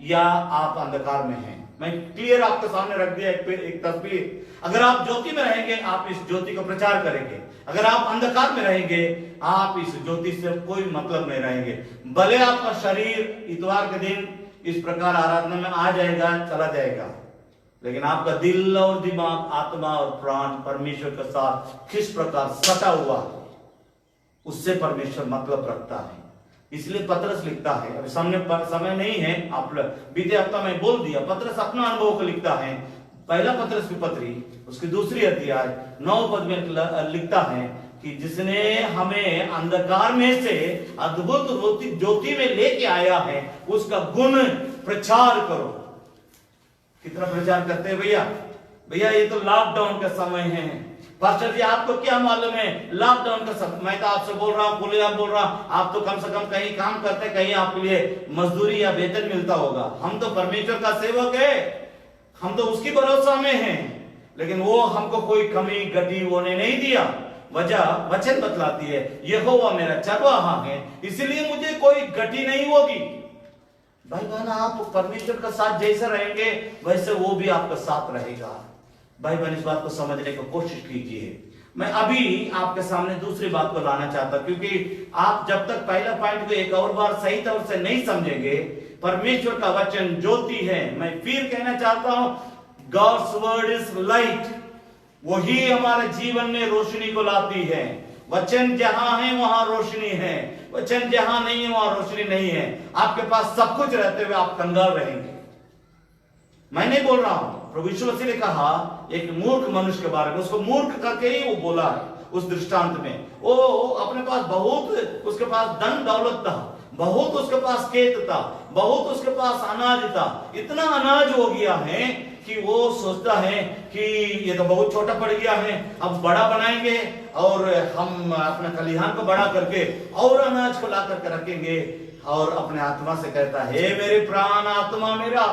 या आप अंधकार में हैं। मैं क्लियर आपके सामने रख दिया एक तस्वीर। अगर आप ज्योति में रहेंगे, आप इस ज्योति को प्रचार करेंगे। अगर आप अंधकार में रहेंगे, आप इस ज्योति से कोई मतलब नहीं रहेंगे। भले आपका शरीर इतवार के दिन इस प्रकार आराधना में आ जाएगा, चला जाएगा, लेकिन आपका दिल और दिमाग, आत्मा और प्राण परमेश्वर के साथ किस प्रकार सटा हुआ, उससे परमेश्वर मतलब रखता है। इसलिए पतरस लिखता है, अभी सामने समय नहीं है, आप बीते हफ्ता में बोल दिया, पतरस अपना अनुभव को लिखता है। पहला पतरस की पत्री उसकी दूसरी अध्याय 9 पद में लिखता है कि जिसने हमें अंधकार में से अद्भुत ज्योति में लेके आया है, उसका गुण प्रचार करो। कितना प्रचार करते हैं भैया? भैया ये तो लॉकडाउन का समय है। पास्टर जी आपको क्या मालूम है लॉकडाउन का समय? मैं तो आपसे बोल रहा हूँ, खुले आप बोल रहा हूँ, आप तो कम से कम कहीं काम करते, कहीं आपके लिए मजदूरी या वेतन मिलता होगा। हम तो परमेश्वर का सेवक है, हम तो उसकी भरोसा में हैं, लेकिन वो हमको कोई कमी गति होने नहीं दिया। वजह वचन बतलाती है, यहोवा मेरा चरवाहा है, इसलिए मुझे कोई गति नहीं होगी। भाई बहन, आप परमेश्वर का साथ जैसे रहेंगे वैसे वो भी आपका साथ रहेगा। भाई बहन, इस बात को समझने की कोशिश कीजिए। मैं अभी आपके सामने दूसरी बात को लाना चाहता, क्योंकि आप जब तक पहला पॉइंट को एक और बार सही तौर से नहीं समझेंगे, परमेश्वर का वचन ज्योति है। मैं फिर कहना चाहता हूं, गॉड्स वर्ड इज लाइट। वही हमारे जीवन में रोशनी को लाती है। वचन जहां है वहां रोशनी है, वचन जहां नहीं है वहां रोशनी नहीं है। आपके पास सब कुछ रहते हुए आप कंगाल रहेंगे। मैं नहीं बोल रहा हूं, प्रभु यीशु मसीह ने कहा एक मूर्ख मनुष्य के बारे में, उसको मूर्ख करके ही वो बोला है उस दृष्टांत में। वो अपने पास बहुत, उसके पास धन दौलत था, बहुत उसके पास खेत था, बहुत उसके पास अनाज था। इतना अनाज हो गया है कि वो सोचता है कि ये तो बहुत छोटा पड़ गया है, अब बड़ा बनाएंगे और हम अपने खलिहान को बड़ा करके और अनाज को ला करके रखेंगे। और अपने आत्मा से कहता है, हे मेरे प्राण आत्मा मेरा,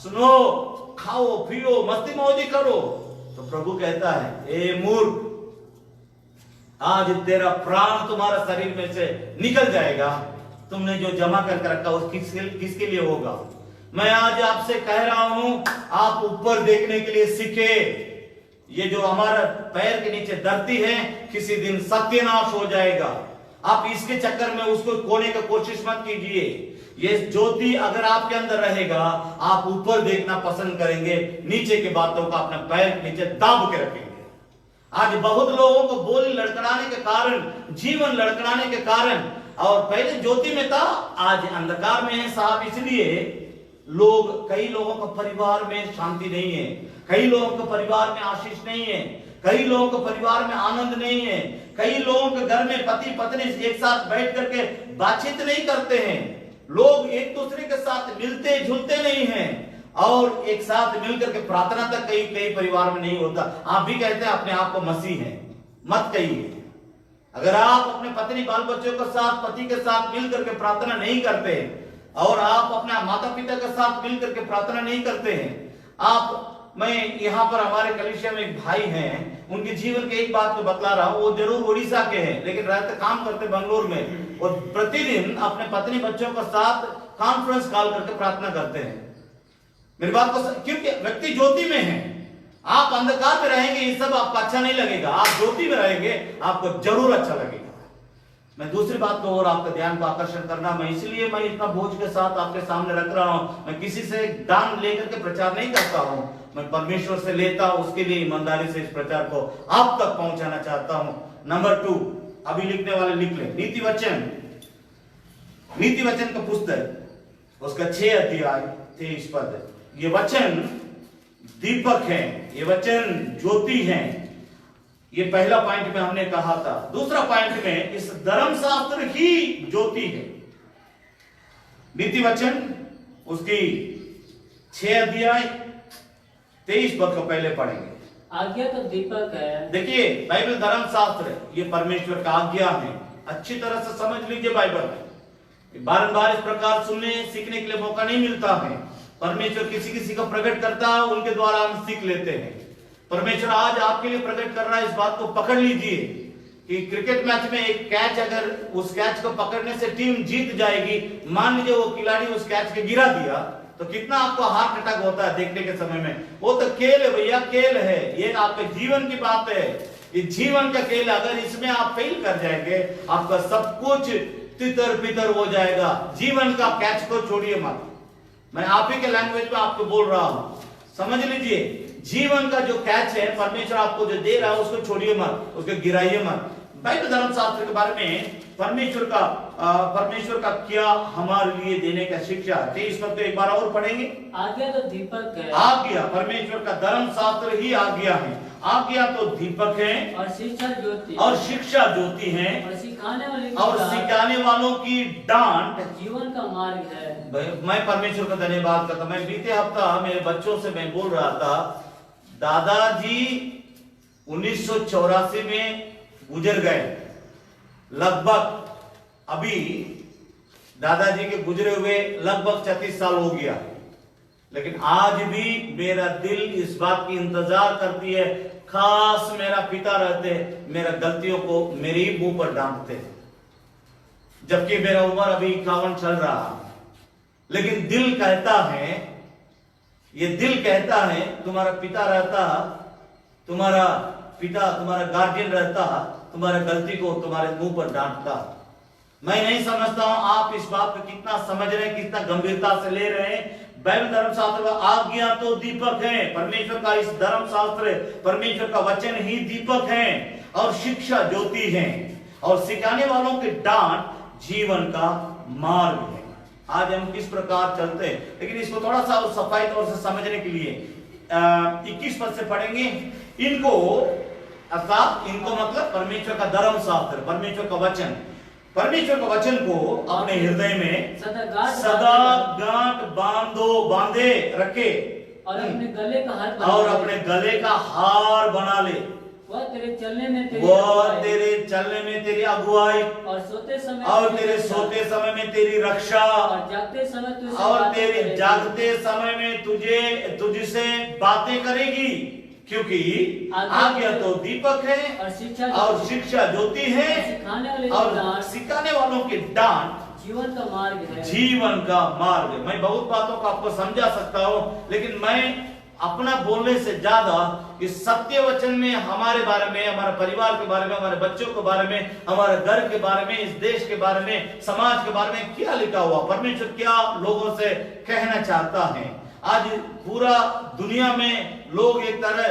सुनो, खाओ पियो मस्ती मौजी करो। तो प्रभु कहता है, ए मूर्ख, आज तेरा प्राण तुम्हारा शरीर में से निकल जाएगा। तुमने जो जमा करके रखा वो किसके लिए होगा? मैं आज आपसे कह रहा हूं, आप ऊपर देखने के लिए सीखे। ये जो हमारा पैर के नीचे धरती है, किसी दिन सत्यानाश हो जाएगा। आप इसके चक्कर में उसको खोने की कोशिश मत कीजिए। ये ज्योति अगर आपके अंदर रहेगा, आप ऊपर देखना पसंद करेंगे, नीचे की बातों को अपने पैर के नीचे दाब के रखेंगे। आज बहुत लोगों को बोली लड़खड़ाने के कारण, जीवन लड़खड़ाने के कारण, और पहले ज्योति में था, आज अंधकार में है साहब। इसलिए लोग, कई लोगों का परिवार में शांति नहीं है, कई लोगों के परिवार में आशीष नहीं है, कई लोगों के परिवार में आनंद नहीं है, कई लोगों के घर में पति पत्नी एक साथ बैठ करके बातचीत नहीं करते हैं, लोग एक दूसरे के साथ मिलते जुलते नहीं हैं, और एक साथ मिलकर के प्रार्थना तक कई परिवार में नहीं होता। आप भी कहते हैं अपने आप को मसीह है, मत कहिए। अगर आप अपने पत्नी बाल बच्चों के साथ, पति के साथ मिलकर के प्रार्थना नहीं करते, और आप अपने माता पिता के साथ मिलकर के प्रार्थना नहीं करते हैं, आप, मैं यहाँ पर हमारे कलीसिया में एक भाई हैं, उनके जीवन के एक बात को बतला रहा हूँ। वो जरूर उड़ीसा के हैं, लेकिन रहते काम करते बंगलोर में, और प्रतिदिन अपने पत्नी बच्चों के साथ कॉन्फ्रेंस कॉल करके प्रार्थना करते हैं। मेरी बात को, क्योंकि व्यक्ति ज्योति में है। आप अंधकार में रहेंगे, ये सब आपको अच्छा नहीं लगेगा। आप ज्योति में रहेंगे, आपको जरूर अच्छा लगेगा। मैं दूसरी बात को और आपका ध्यान को आकर्षण करना, मैं इसलिए मैं इतना बोझ के साथ आपके सामने रख रहा हूं। मैं किसी से दान लेकर के प्रचार नहीं करता हूं, मैं परमेश्वर से लेता हूं, उसके लिए ईमानदारी से इस प्रचार को आप तक पहुंचाना चाहता हूं। नंबर 2, अभी लिखने वाले लिख ले, नीति वचन का पुस्तक, उसका 6 अध्याय 23 पद। ये वचन दीपक है, ये वचन ज्योति है। ये पहला पॉइंट में हमने कहा था। दूसरा पॉइंट में इस धर्मशास्त्र ही ज्योति है। नीति वचन उसकी 6 अध्याय 23 पद को पहले पढ़ेंगे। आज्ञा तो दीपक है। देखिए, बाइबल धर्मशास्त्र, ये परमेश्वर का आज्ञा है। अच्छी तरह से समझ लीजिए बाइबल में। बारंबार इस प्रकार सुनने सीखने के लिए मौका नहीं मिलता है। परमेश्वर किसी किसी को प्रकट करता है, उनके द्वारा हम सीख लेते हैं। परमेश्वर आज आपके लिए प्रकट कर रहा है। इस बात को पकड़ लीजिए कि क्रिकेट मैच में एक कैच, अगर उस कैच को पकड़ने से टीम जीत जाएगी, मान लीजिए वो खिलाड़ी उस कैच के गिरा दिया, तो कितना आपको हार्ट अटैक होता है देखने के समय में। वो तो खेल है भैया, खेल है। ये आपके जीवन की बात है, ये जीवन का खेल। अगर इसमें आप फेल कर जाएंगे, आपका सब कुछ तितर बितर हो जाएगा। जीवन का कैच को छोड़िए मत। मैं आप ही के लैंग्वेज में आपको बोल रहा हूं, समझ लीजिए। जीवन का जो कैच है, परमेश्वर आपको जो दे रहा है, उसको छोड़िए मत, उसको गिराइए मत। बाइबल धर्मशास्त्र के बारे में परमेश्वर का क्या हमारे लिए देने का शिक्षा है। इस वक्त एक बार और पढ़ेंगे। आज्ञा तो दीपक है, आज्ञा परमेश्वर का धर्मशास्त्र ही आज्ञा है। आज्ञा तो दीपक है और शिक्षा ज्योति, और शिक्षा ज्योति है, और सिखाने वालों की डांट जीवन का मार्ग है। मैं परमेश्वर का धन्यवाद करता हूं। मैं बीते हफ्ता मेरे बच्चों से मैं बोल रहा था, दादाजी 1984 में गुजर गए। लगभग अभी दादाजी के गुजरे हुए लगभग 36 साल हो गया, लेकिन आज भी मेरा दिल इस बात की इंतजार करती है, खास मेरा पिता रहते मेरा गलतियों को मेरे ही मुंह पर डांटते, जबकि मेरा उम्र अभी 51 चल रहा। लेकिन दिल कहता है, ये दिल कहता है, तुम्हारा पिता रहता, तुम्हारा पिता तुम्हारा गार्जियन रहता, तुम्हारा गलती को तुम्हारे मुंह पर डांटता। मैं नहीं समझता हूं आप इस बात को कितना समझ रहे हैं, कितना गंभीरता से ले रहे हैं। बाइबल धर्मशास्त्र का आज्ञा तो दीपक है, परमेश्वर का इस धर्मशास्त्र परमेश्वर का वचन ही दीपक है, और शिक्षा ज्योति है, और सिखाने वालों की डांट जीवन का मार्ग है। आज हम किस प्रकार चलते हैं, लेकिन इसको थोड़ा सा सफाई तौर से समझने के लिए 21 पद से पढ़ेंगे। इनको अर्थात इनको मतलब परमेश्वर का धर्मशास्त्र, परमेश्वर का वचन, परमेश्वर का वचन को अपने हृदय में सदा गांठ बांधे रखे, और अपने गले का हार बना ले। वह तेरे चलने में तेरी अगुवाई, और तेरे सोते समय में तेरी रक्षा, और जागते समय में तुझसे बातें करेगी, क्योंकि आज्ञा तो दीपक है और शिक्षा ज्योति है, और सिखाने वालों की डांट जीवन का मार्ग है। जीवन का मार्ग है। मैं बहुत बातों को आपको समझा सकता हूं, लेकिन मैं अपना बोलने से ज्यादा इस सत्य वचन में हमारे बारे में, हमारे परिवार के बारे में, हमारे बच्चों के बारे में, हमारे घर के बारे में, इस देश के बारे में, समाज के बारे में क्या लिखा हुआ, परमेश्वर क्या लोगों से कहना चाहता है। आज पूरा दुनिया में लोग एक तरह,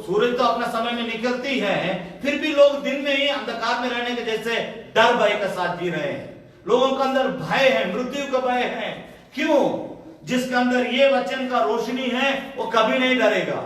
सूरज तो अपना समय में निकलती है, फिर भी लोग दिन में ही अंधकार में रहने के जैसे डर भय के साथ जी रहे हैं। लोगों के अंदर भय है, मृत्यु का भय है। क्यों? जिसके अंदर ये वचन का रोशनी है वो कभी नहीं डरेगा,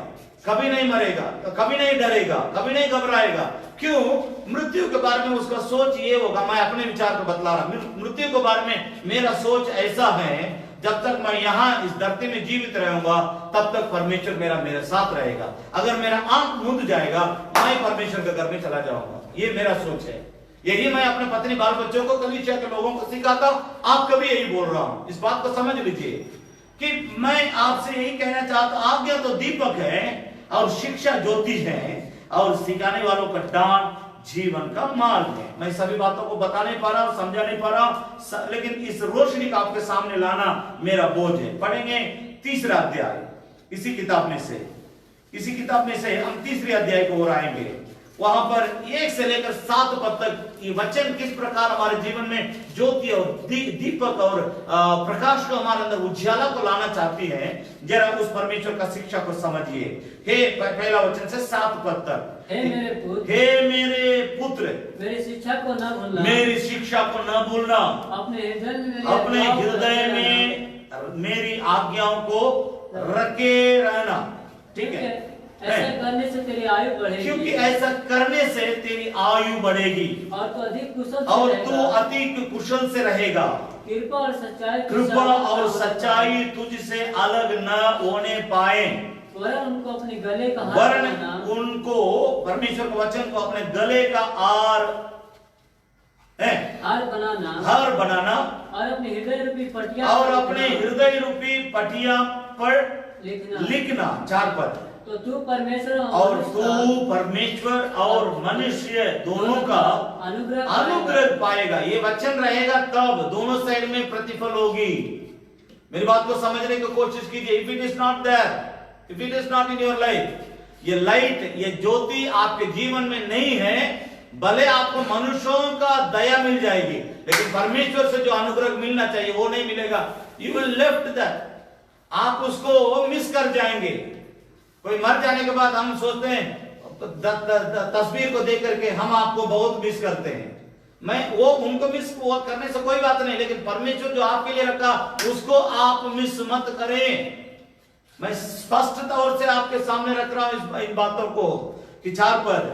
कभी नहीं मरेगा, कभी नहीं डरेगा, कभी नहीं घबराएगा। क्यों? मृत्यु के बारे में उसका सोच ये होगा, मैं अपने विचार को बतला रहा, मृत्यु के बारे में मेरा सोच ऐसा है, जब तक मैं यहाँ इस धरती में जीवित रहूंगा तब तक परमेश्वर मेरे साथ रहेगा। अगर मेरा आंख मूंद जाएगा, मैं परमेश्वर के घर में चला जाऊंगा। ये मेरा सोच है। यही मैं अपने पत्नी बाल बच्चों को, कलीसिया के लोगों को सिखाता हूं, आपको भी यही बोल रहा हूं। इस बात को समझ लीजिए कि मैं आपसे यही कहना चाहता हूं, आज्ञा तो दीपक है और शिक्षा ज्योति है, और सिखाने वालों का डांट जीवन का मार्ग है। मैं सभी बातों को बता नहीं पा रहा हूं, समझा नहीं पा रहा हूं, लेकिन इस रोशनी का आपके सामने लाना मेरा बोझ है। पढ़ेंगे 3रा अध्याय इसी किताब में से हम 3रे अध्याय को और आएंगे। वहां पर 1 से लेकर 7 पद तक ये वचन किस प्रकार हमारे जीवन में ज्योति और दीपक और प्रकाश को हमारे अंदर उज्याला को लाना चाहती है। जरा उस परमेश्वर का शिक्षा को समझिए। हे पहला वचन से 7 पद तक, हे मेरे पुत्र, मेरी शिक्षा को न भूलना, अपने हृदय में मेरी आज्ञाओं को रखे रहना। ठीक है? ऐसा करने से तेरी आयु बढ़ेगी, क्योंकि ऐसा करने से तेरी आयु बढ़ेगी, और तू अधिक कुशल से रहेगा। कृपा और सच्चाई तुझसे अलग न होने पाए, वरन उनको अपने गले का परमेश्वर के वचन को अपने गले का हार बनाना, और अपने हृदय रूपी पटिया पर लिखना। 4 पद, तो तू परमेश्वर और मनुष्य दोनों का अनुग्रह पाएगा। ये वचन रहेगा तब दोनों साइड में प्रतिफल होगी। मेरी बात को समझने की कोशिश कीजिए। If it is not there, if it is not in your life, ये लाइट, ये ज्योति आपके जीवन में नहीं है, भले आपको मनुष्यों का दया मिल जाएगी, लेकिन परमेश्वर से जो अनुग्रह मिलना चाहिए वो नहीं मिलेगा। यू विल लेफ्ट दैट, आप उसको मिस कर जाएंगे। कोई मर जाने के बाद हम सोचते हैं तस्वीर को देख करके हम आपको बहुत मिस करते हैं। मैं वो उनको मिस करने से कोई बात नहीं, लेकिन परमेश्वर जो आपके लिए रखा उसको आप मिस मत करें। मैं स्पष्ट तौर से आपके सामने रख रहा हूं इन बातों को कि 4 पद,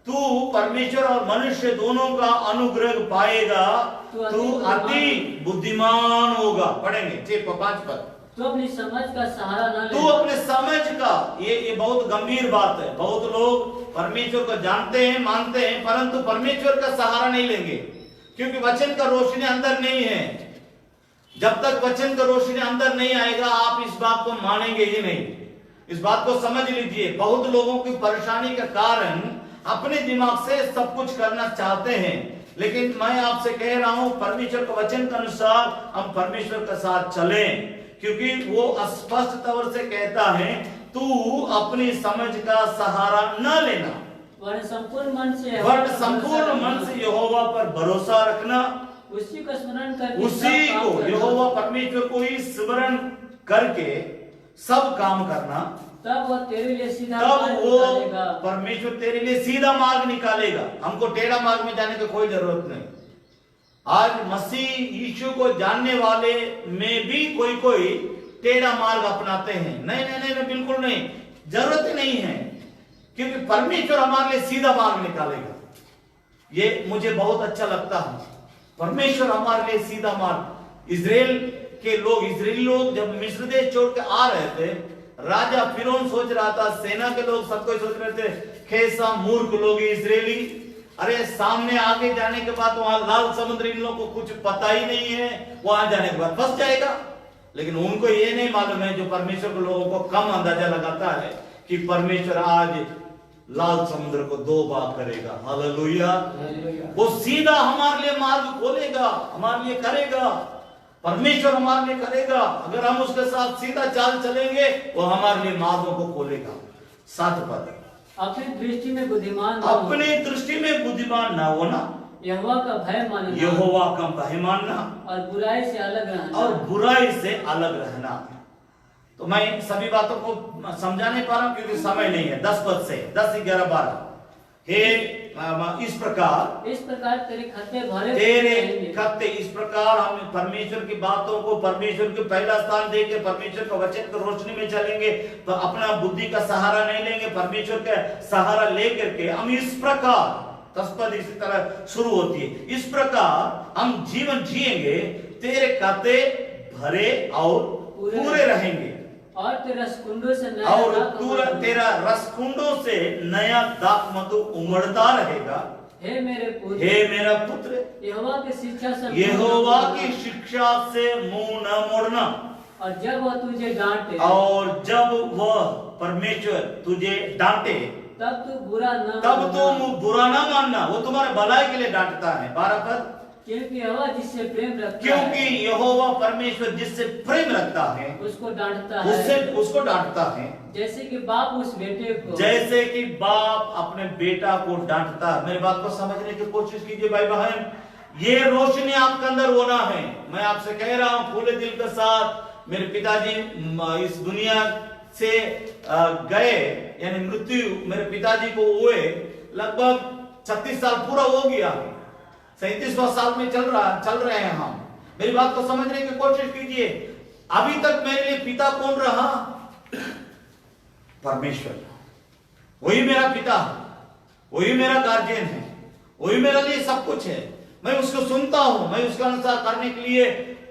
तू परमेश्वर और मनुष्य दोनों का अनुग्रह पाएगा, तू अति बुद्धिमान होगा। पढ़ेंगे 5 पद, तू अपनी समझ का सहारा न ले। तू अपने समझ का, ये बहुत गंभीर बात है। बहुत लोग परमेश्वर को जानते हैं, मानते हैं, परंतु परमेश्वर का सहारा नहीं लेंगे, क्योंकि वचन का रोशनी अंदर नहीं है। जब तक वचन का रोशनी अंदर नहीं आएगा आप इस बात को मानेंगे ही नहीं। इस बात को समझ लीजिए, बहुत लोगों की परेशानी का कारण अपने दिमाग से सब कुछ करना चाहते हैं, लेकिन मैं आपसे कह रहा हूं परमेश्वर के वचन के अनुसार हम परमेश्वर के साथ चलें, क्योंकि वो स्पष्ट तौर से कहता है तू अपनी समझ का सहारा न लेना, वरन संपूर्ण मन से यहोवा पर भरोसा रखना, उसी को स्मरण करके उसी को यहोवा परमेश्वर को ही स्मरण करके सब काम करना, तब वो तेरे लिए सीधा तब मार्ग वो निकालेगा। परमेश्वर तेरे लिए सीधा मार्ग निकालेगा। हमको टेढ़ा मार्ग में जाने की कोई जरूरत नहीं। आज मसीह यीशु को जानने वाले में भी कोई टेढ़ा मार्ग अपनाते हैं। नहीं नहीं नहीं, नहीं बिल्कुल नहीं, जरूरत ही नहीं है, क्योंकि परमेश्वर हमारे लिए सीधा मार्ग निकालेगा। ये मुझे बहुत अच्छा लगता है, परमेश्वर हमारे लिए सीधा मार्ग। इजरायली लोग जब मिस्र देश छोड़ के आ रहे थे, राजा फिरौन सोच रहा था, सेना के लोग सबको सोच रहे थे, कैसा मूर्ख लोग इजरायली, अरे सामने आगे जाने के बाद वहां लाल समुद्र, इन लोगों को कुछ पता ही नहीं है, वहां जाने के बाद फंस जाएगा। लेकिन उनको ये नहीं मालूम है, जो परमेश्वर के लोगों को कम अंदाजा लगाता है कि परमेश्वर आज लाल समुद्र को 2 भाग करेगा। हालेलुया। वो सीधा हमारे लिए मार्ग खोलेगा, हमारे लिए करेगा, परमेश्वर हमारे लिए करेगा। अगर हम उसके साथ सीधा चाल चलेंगे वो हमारे लिए मार्गों को खोलेगा। 7 पद, अपनी दृष्टि में बुद्धिमान अपनी दृष्टि में बुद्धिमान ना होना, यहोवा का भय मानना, यहोवा का भय मानना, और बुराई से अलग रहना, और बुराई से अलग रहना। तो मैं सभी बातों को समझा नहीं पा रहा हूं क्योंकि समय नहीं है। 10 पद से 10, 11, 12, हे इस प्रकार तेरे खत्ते भरे तेरे खत्ते, इस प्रकार हम परमेश्वर की बातों को, परमेश्वर के पहला स्थान देके परमेश्वर का वचन की रोशनी में चलेंगे, तो अपना बुद्धि का सहारा नहीं लेंगे, परमेश्वर का सहारा लेकर के हम इस प्रकार, 10 पद इसी तरह शुरू होती है, इस प्रकार हम जीवन जिएंगे, तेरे खत्ते भरे और पूरे रहेंगे, और तेरा रसकुंडों से नया और तेरा रसकुंडों से नया दाखमधु उमड़ता रहेगा। हे मेरा पुत्र, यहोवा की शिक्षा से मुंह न मोड़ना, और जब वह तुझे डांटे, और जब वह परमेश्वर तुझे डांटे, तब तू बुरा ना मानना। वो तुम्हारे भलाई के लिए डांटता है। 12 पद, क्योंकि यहोवा जिससे प्रेम रखता क्योंकि यहोवा परमेश्वर जिससे प्रेम रखता है उसको डांटता है, जैसे कि बाप उस बेटे को, जैसे कि बाप अपने बेटा को डांटता है। मेरी बात को समझने की कोशिश कीजिए भाई बहन, ये रोशनी आपके अंदर होना है। मैं आपसे कह रहा हूं खुले दिल के साथ, मेरे पिताजी इस दुनिया से गए, यानी मृत्यु मेरे पिताजी को हुए लगभग 36 साल पूरा हो गया, 37वां साल में चल रहे हैं हम। मेरी बात को समझने की कोशिश कीजिए। अभी तक मेरे लिए पिता कौन रहा? परमेश्वर। वही मेरा पिता, वही मेरा गार्जियन है, वही मेरे लिए सब कुछ है। मैं उसको सुनता हूं, मैं उसके अनुसार करने के लिए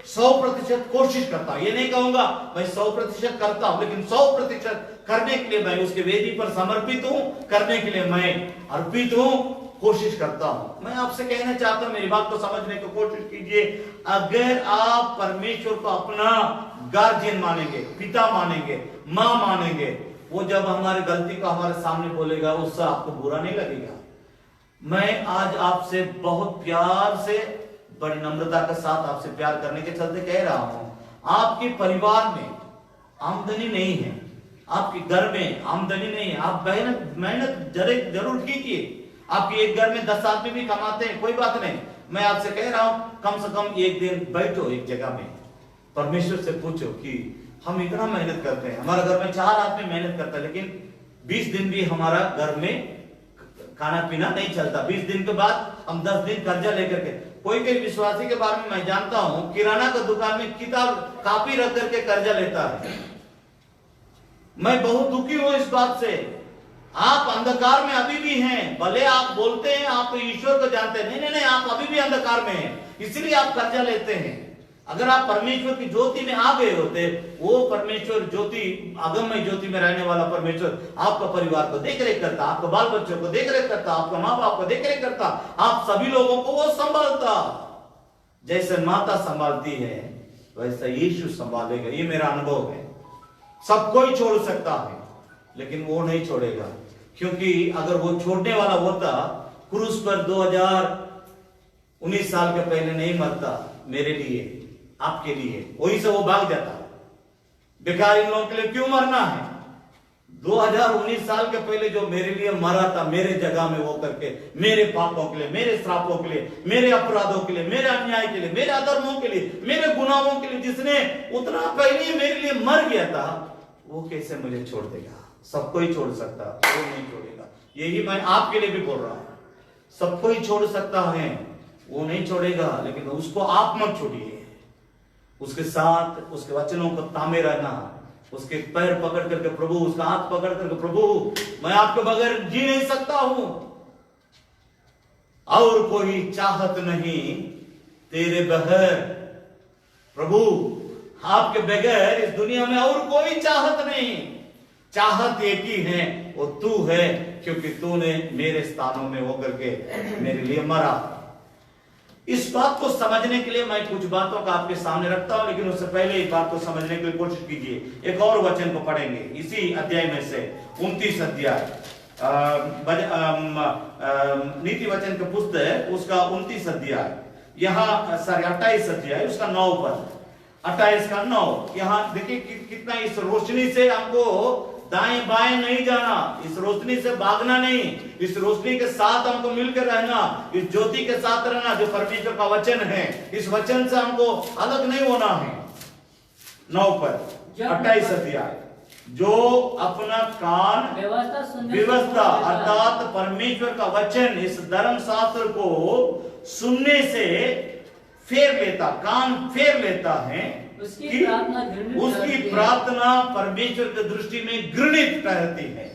100% कोशिश करता हूं। ये नहीं कहूंगा मैं 100% करता हूं, लेकिन 100% करने के लिए मैं उसके वेदी पर समर्पित हूं, करने के लिए मैं अर्पित हूं, कोशिश करता हूं। मैं आपसे कहना चाहता हूं, मेरी बात को समझने की कोशिश कीजिए। अगर आप परमेश्वर को अपना गार्जियन मानेंगे, पिता मानेंगे, मां मानेंगे, वो जब हमारी गलती को हमारे सामने बोलेगा उससे आपको बुरा नहीं लगेगा। मैं आज आपसे बहुत प्यार से, बड़ी नम्रता के साथ आपसे प्यार करने के चलते कह रहा हूं, आपके परिवार में आमदनी नहीं है, आपके घर में आमदनी नहीं है, आप मेहनत जरूर कीजिए। आपके एक घर में 10 आदमी भी कमाते हैं, कोई बात नहीं। मैं आपसे कह रहा हूं कम से कम एक दिन बैठो एक जगह में, परमेश्वर से पूछो कि हम इतना मेहनत करते हैं, हमारे घर में 4 आदमी मेहनत करते हैं, लेकिन 20 दिन भी हमारा घर में खाना पीना नहीं चलता। 20 दिन के बाद हम 10 दिन कर्जा लेकर के, कोई कोई विश्वासी के बारे में मैं जानता हूं, किराना का दुकान में किताब कापी रख करके कर्जा लेता है। मैं बहुत दुखी हूं इस बात से। आप अंधकार में अभी भी हैं, भले आप बोलते हैं आप ईश्वर को जानते हैं, नहीं, आप अभी भी अंधकार में हैं, इसलिए आप कर्जा लेते हैं। अगर आप परमेश्वर की ज्योति में आ गए होते, वो परमेश्वर ज्योति, अगममय ज्योति में रहने वाला परमेश्वर आपका परिवार को देख रेख करता, आपके बाल बच्चों को देख रेख करता, आपका माँ बाप को देख रेख करता, आप सभी लोगों को वो संभालता। जैसे माता संभालती है वैसा यीशु संभालेगा, ये मेरा अनुभव है। सब कोई छोड़ सकता है लेकिन वो नहीं छोड़ेगा, क्योंकि अगर वो छोड़ने वाला होता क्रूस पर 2019 साल के पहले नहीं मरता मेरे लिए, आपके लिए, वहीं से वो भाग जाता। बेकार इन लोगों के लिए क्यों मरना है? 2019 साल के पहले जो मेरे लिए मरा था, मेरे जगह में वो करके, मेरे पापों के लिए, मेरे श्रापों के लिए, मेरे अपराधों के लिए, मेरे अन्याय के लिए, मेरे अधर्मों के लिए, मेरे गुनाहों के लिए, जिसने उतना पहले मेरे लिए मर गया था, वो कैसे मुझे छोड़ देगा? सबको ही छोड़ सकता, वो नहीं छोड़ेगा। यही मैं आपके लिए भी बोल रहा हूं, सबको ही छोड़ सकता है, वो नहीं छोड़ेगा, लेकिन उसको आप मत छोड़िए। उसके साथ उसके वचनों को तामे रहना, उसके पैर पकड़ करके प्रभु, उसका हाथ पकड़ करके प्रभु मैं आपके बगैर जी नहीं सकता हूं, और कोई चाहत नहीं तेरे बगैर, प्रभु आपके बगैर इस दुनिया में और कोई चाहत नहीं, चाहत एक ही है, वो तू है, क्योंकि तूने मेरे स्थानों में होकर के मेरे लिए मरा। इस बात को समझने के लिए मैं कुछ बातों का आपके सामने रखता हूं, लेकिन उससे पहले इस बात को समझने के लिए कोशिश कीजिए। एक और वचन को पढ़ेंगे इसी अध्याय में से, 29 अध्याय नीति वचन का पुस्तक, उसका 29 अध्याय, यहाँ 28 अध्याय, उसका 9 पर, 28 का 9। यहाँ देखिए कितना इस रोशनी से हमको दाएं बाएं नहीं जाना, इस रोशनी से भागना नहीं, इस रोशनी के साथ हमको मिलकर रहना, इस ज्योति के साथ रहना जो परमेश्वर का वचन है, इस वचन से हमको अलग नहीं होना है। 9 पर 28 अध्याय, जो अपना कान व्यवस्था अर्थात परमेश्वर का वचन, इस धर्म शास्त्र को सुनने से फेर लेता, कान फेर लेता है, उसकी प्रार्थना परमेश्वर की दृष्टि में घृणित ठहरती है।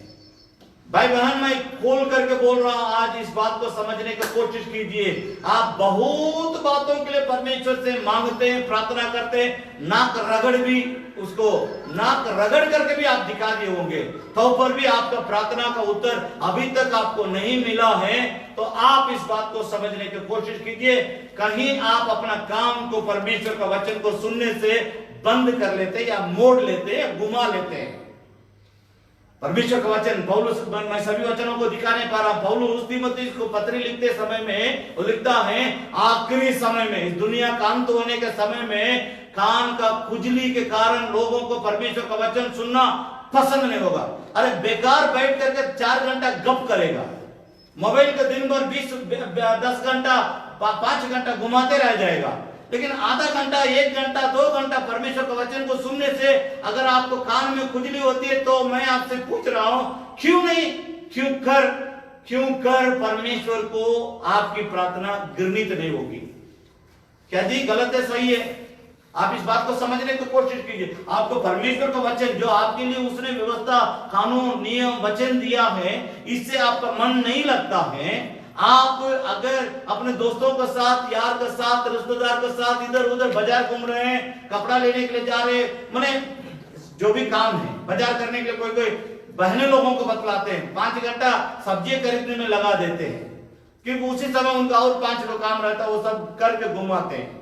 भाई बहन, मैं खोल करके बोल रहा हूं, आज इस बात को समझने की कोशिश कीजिए। आप बहुत बातों के लिए परमेश्वर से मांगते हैं, प्रार्थना करते हैं, नाक रगड़ भी, उसको नाक रगड़ करके भी आप दिखा दिए होंगे, तो पर भी आपका प्रार्थना का उत्तर अभी तक आपको नहीं मिला है। तो आप इस बात को समझने की कोशिश कीजिए, कहीं आप अपना काम को, परमेश्वर का वचन को सुनने से बंद कर लेते या मोड़ लेते या घुमा लेते हैं। परमेश्वर का वचन, पौलुस, मैं सभी वचनों को दिखा नहीं पा रहा, पौलुस तीमुथियुस को पत्री लिखते समय में वो लिखता है, आखिरी समय में, इस दुनिया का अंत होने के समय में कान का खुजली के कारण लोगों को परमेश्वर का वचन सुनना पसंद नहीं होगा। अरे बेकार बैठ करके 4 घंटा गप करेगा, मोबाइल का दिन भर 10 घंटा 5 घंटा घुमाते रह जाएगा, लेकिन आधा घंटा, 1 घंटा, 2 घंटा परमेश्वर का वचन को सुनने से अगर आपको कान में खुजली होती है, तो मैं आपसे पूछ रहा हूं, क्यों नहीं, क्यों कर परमेश्वर को आपकी प्रार्थना घृणित नहीं होगी? क्या जी गलत है, सही है? आप इस बात को समझने की कोशिश कीजिए। आपको परमेश्वर का वचन, जो आपके लिए उसने व्यवस्था, कानून, नियम, वचन दिया है, इससे आपका मन नहीं लगता है। आप अगर अपने दोस्तों के साथ, यार के साथ, रिश्तेदार के साथ इधर उधर बाजार घूम रहे हैं, कपड़ा लेने के लिए जा रहे हैं, माने जो भी काम है, बाजार करने के लिए कोई बहने लोगों को बतलाते हैं, 5 घंटा सब्जी खरीदने में लगा देते हैं, क्योंकि उसी समय उनका और 5 को काम रहता है, वो सब करके घुमाते हैं।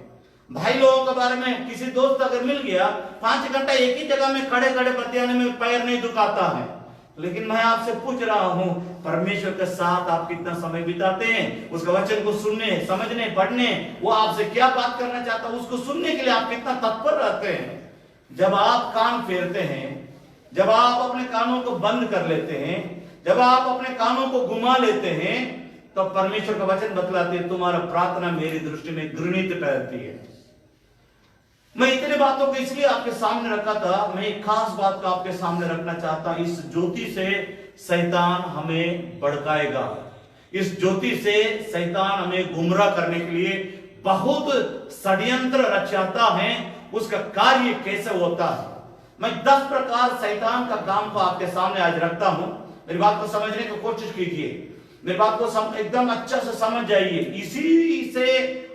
भाई लोगों के बारे में, किसी दोस्त अगर मिल गया, 5 घंटा एक ही जगह में खड़े खड़े बतियाने में पैर नहीं दुखाता है। लेकिन मैं आपसे पूछ रहा हूं, परमेश्वर के साथ आप कितना समय बिताते हैं? उसका वचन को सुनने, समझने, पढ़ने, वो आपसे क्या बात करना चाहता है उसको सुनने के लिए आप कितना तत्पर रहते हैं? जब आप कान फेरते हैं, जब आप अपने कानों को बंद कर लेते हैं, जब आप अपने कानों को घुमा लेते हैं, तो परमेश्वर का वचन बतलाते हैं, तुम्हारा प्रार्थना मेरी दृष्टि में घृणित ठहरती है। मैं इतने बातों को इसलिए आपके सामने रखा था, मैं एक खास बात को आपके सामने रखना चाहता हूं। इस ज्योति से शैतान हमें भड़काएगा। इस ज्योति से शैतान हमें गुमराह करने के लिए बहुत षड्यंत्र रचाता है। उसका कार्य कैसे होता है, मैं 10 प्रकार शैतान का काम को आपके सामने आज रखता हूं। मेरी बात को समझने की कोशिश कीजिए, मेरी बात को एकदम अच्छा से समझ जाइए। इसी से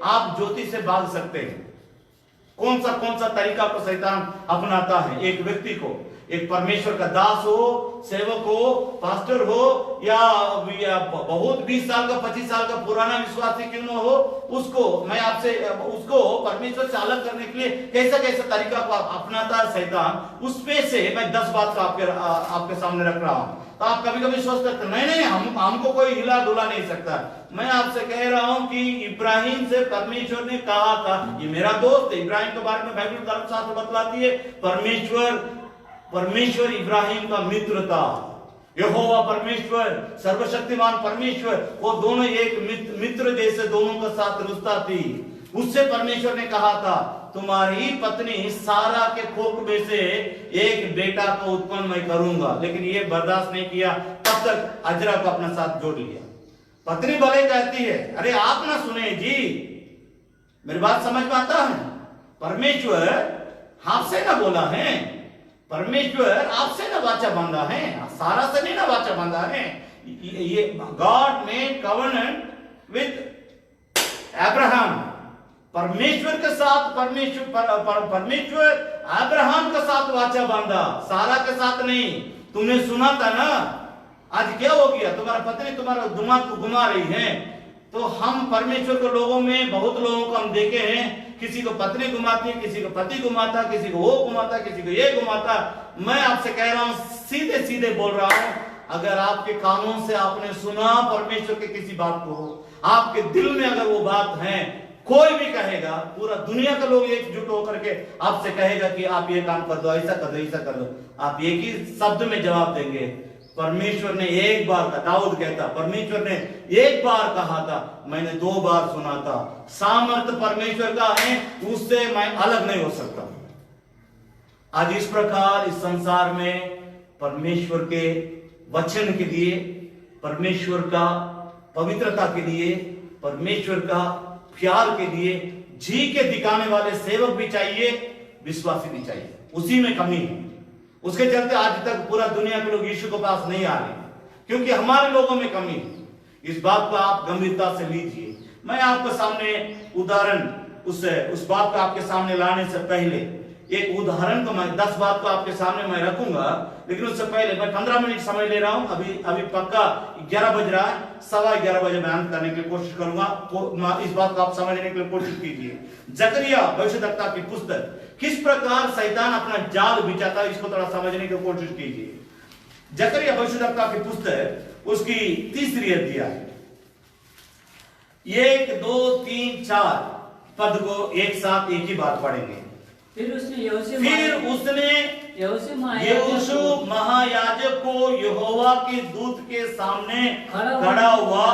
आप ज्योति से भाग सकते हैं। कौन सा तरीका को शैतान अपनाता है एक व्यक्ति को, एक परमेश्वर का दास हो, सेवक हो, पास्टर हो, या बहुत 20 साल का 25 साल का पुराना विश्वासी क्यों न हो, उसको परमेश्वर से अलग करने के लिए कैसा तरीका को अपनाता है शैतान। उसमें से मैं 10 बात को आपके सामने रख रहा हूं। तो आप कभी कभी सोचते हैं नहीं हमको कोई हिला डुला नहीं सकता। मैं आपसे कह रहा हूं कि इब्राहिम से परमेश्वर ने कहा था, ये मेरा दोस्त है। इब्राहिम के बारे में बाइबल धर्मशास्त्र बतलाती है परमेश्वर इब्राहिम का मित्र था। यहोवा परमेश्वर, सर्वशक्तिमान परमेश्वर, वो दोनों एक मित्र जैसे दोनों के साथ रिश्ता थी। उससे परमेश्वर ने कहा था तुम्हारी पत्नी सारा के कोख में से एक बेटा को उत्पन्न मैं करूंगा। लेकिन ये बर्दाश्त नहीं किया, तब तक अजरा को अपने साथ जोड़ लिया। पत्नी भले कहती है अरे आप ना सुने जी, मेरी बात समझ में आता है? परमेश्वर आपसे ना बोला है, परमेश्वर आपसे ना वाचा बांधा है, सारा से नहीं ना वाचा बांधा है। ये God made covenant with Abraham, परमेश्वर के साथ परमेश्वर अब्राहम के साथ वाचा बांधा, सारा के साथ नहीं। तुमने सुना था ना, आज क्या हो गया, तुम्हारा पत्नी तुम्हारा दिमाग को घुमा रही है। तो हम परमेश्वर के लोगों में बहुत लोगों को हम देखे हैं, किसी को पत्नी घुमाती है, किसी को पति घुमाता, किसी को वो घुमाता, किसी को ये घुमाता। मैं आपसे कह रहा हूं, सीधे सीधे बोल रहा हूं, अगर आपके कानों से आपने सुना परमेश्वर के किसी बात को, आपके दिल में अगर वो बात है, कोई भी कहेगा, पूरा दुनिया के लोग एकजुट होकर के आपसे कहेगा कि आप ये काम कर दो, ऐसा कर दो, ऐसा कर दो, आप एक ही शब्द में जवाब देंगे, परमेश्वर ने एक बार कहा। दाऊद कहता परमेश्वर ने एक बार कहा था, मैंने 2 बार सुना था। सामर्थ परमेश्वर का है, उससे मैं अलग नहीं हो सकता। आज इस प्रकार इस संसार में परमेश्वर के वचन के लिए, परमेश्वर का पवित्रता के लिए, परमेश्वर का प्यार के लिए जी के दिखाने वाले सेवक भी चाहिए, विश्वासी भी चाहिए। उसी में कमी है। उसके चलते आज तक पूरा दुनिया के लोग यीशु के पास नहीं आ रहे, क्योंकि हमारे लोगों में कमी है। इस बात को आप गंभीरता से लीजिए। मैं आपके सामने उदाहरण उस बात को आपके सामने लाने से पहले एक उदाहरण को, मैं 10 बात को आपके सामने मैं रखूंगा, लेकिन उससे पहले मैं 15 मिनट समय ले रहा हूं। अभी पक्का 11 बज रहा है, 11:15 बजे मैं अंत करने की कोशिश करूंगा। इस बात को आप समझने की कोशिश कीजिए। जकरिया भविष्यद्वक्ता की पुस्तक, किस प्रकार शैतान अपना जाल बिछाता है, इसको थोड़ा समझने की कोशिश कीजिए। जकरिया भविष्यद्वक्ता की पुस्तक, उसकी 3री अध्याय 1, 2, 3, 4 पद को एक साथ एक ही बात पढ़ेंगे। फिर उसने यहोशू महायाजक को यहोवा के दूत के सामने खड़ा हुआ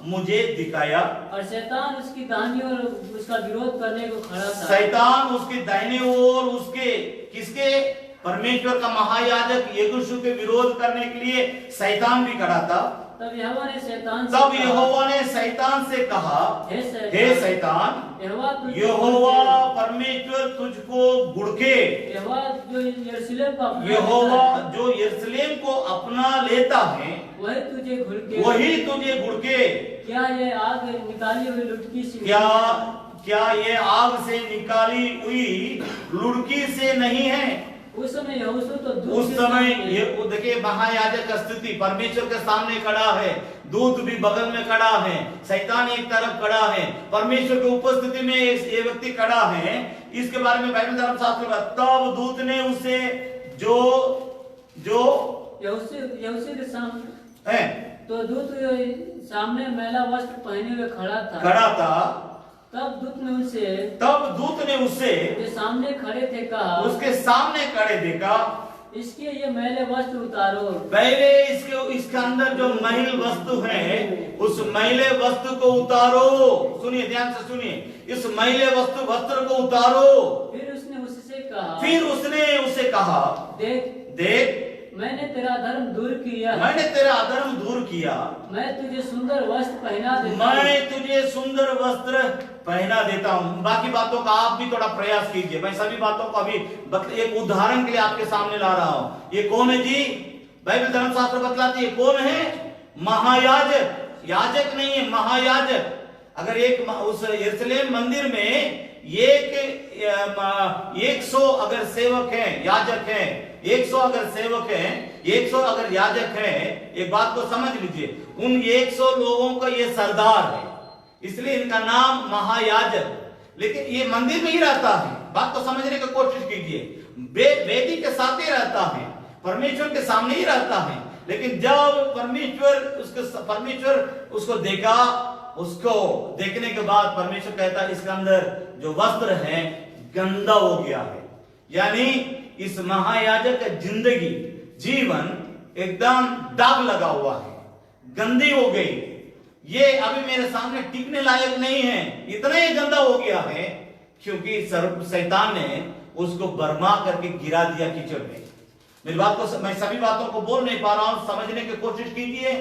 मुझे दिखाया, और शैतान उसकी दाहिनी ओर उसका विरोध करने को खड़ा था। शैतान उसकी दाहिनी ओर उसके किसके, परमेश्वर का महायाजक यहोशू के विरोध करने के लिए शैतान भी खड़ा था। तब यहोवा ने शैतान से कहा, हे शैतान, यहोवा परमेश्वर तुझको घुड़के, यहोवा जो यरूशलेम को अपना लेता है वही तुझे घुड़के। क्या ये आग निकाली हुई लुटकी से, क्या ये आग से निकाली हुई लुड़की से नहीं है? उस समय यहोशू तो उस समय ये देखिए, महायाजक का स्थिति, परमेश्वर के सामने खड़ा है, दूत भी बगल में खड़ा है, शैतान एक तरफ खड़ा है, परमेश्वर की उपस्थिति में ये व्यक्ति खड़ा है। इसके बारे में बाइबल धर्मशास्त्र में, तब दूत ने उसे जो यहोशू के सामने है, तो दूत सामने मैला वस्त्र पहने हुए खड़ा था। तब दूत ने उससे जो सामने खड़े थे कहा, उसके सामने खड़े देखा, इसके ये मैले वस्त्र उतारो। पहले इसके अंदर जो मैल वस्तु है, उस मैले वस्तु को उतारो। सुनिए, ध्यान से सुनिए, इस मैले वस्त्र को उतारो। फिर उसने उससे कहा, उसे कहा, देख मैंने तेरा अधर्म दूर किया, मैंने तेरा अधर्म दूर किया, मैं तुझे सुंदर वस्त्र पहना देता हूं। मैं तुझे सुंदर वस्त्र पहना देता हूं। बाकी बातों का आप भी थोड़ा प्रयास कीजिए। मैं सभी बातों को अभी एक उदाहरण के लिए आपके सामने ला रहा हूं। ये कौन है जी? बाइबल धर्मशास्त्र बतलाती है कौन है? महायाजक। याजक नहीं है, महायाजक। अगर एक उस यरूशलेम मंदिर में 100 अगर सेवक हैं, याजक हैं, 100 अगर सेवक हैं, 100 अगर याजक हैं, एक बात को समझ लीजिए, उन 100 लोगों का ये सरदार है, इसलिए इनका नाम महायाजक। लेकिन ये मंदिर में ही रहता है। बात को समझने की कोशिश कीजिए। वेदी के साथ ही रहता है, परमेश्वर के सामने ही रहता है। लेकिन जब परमेश्वर उसको देखा, उसको देखने के बाद परमेश्वर कहता है इसके अंदर जो वस्त्र है गंदा हो गया है। यानी इस महायाजक का जिंदगी, जीवन एकदम दाग लगा हुआ है, गंदी हो गई। ये अभी मेरे सामने टिकने लायक नहीं है, इतना ही गंदा हो गया है क्योंकि शैतान ने उसको बर्मा करके गिरा दिया कीचड़ में। मेरी बात को, मैं सभी बातों को बोल नहीं पा रहा हूं, समझने की कोशिश कीजिए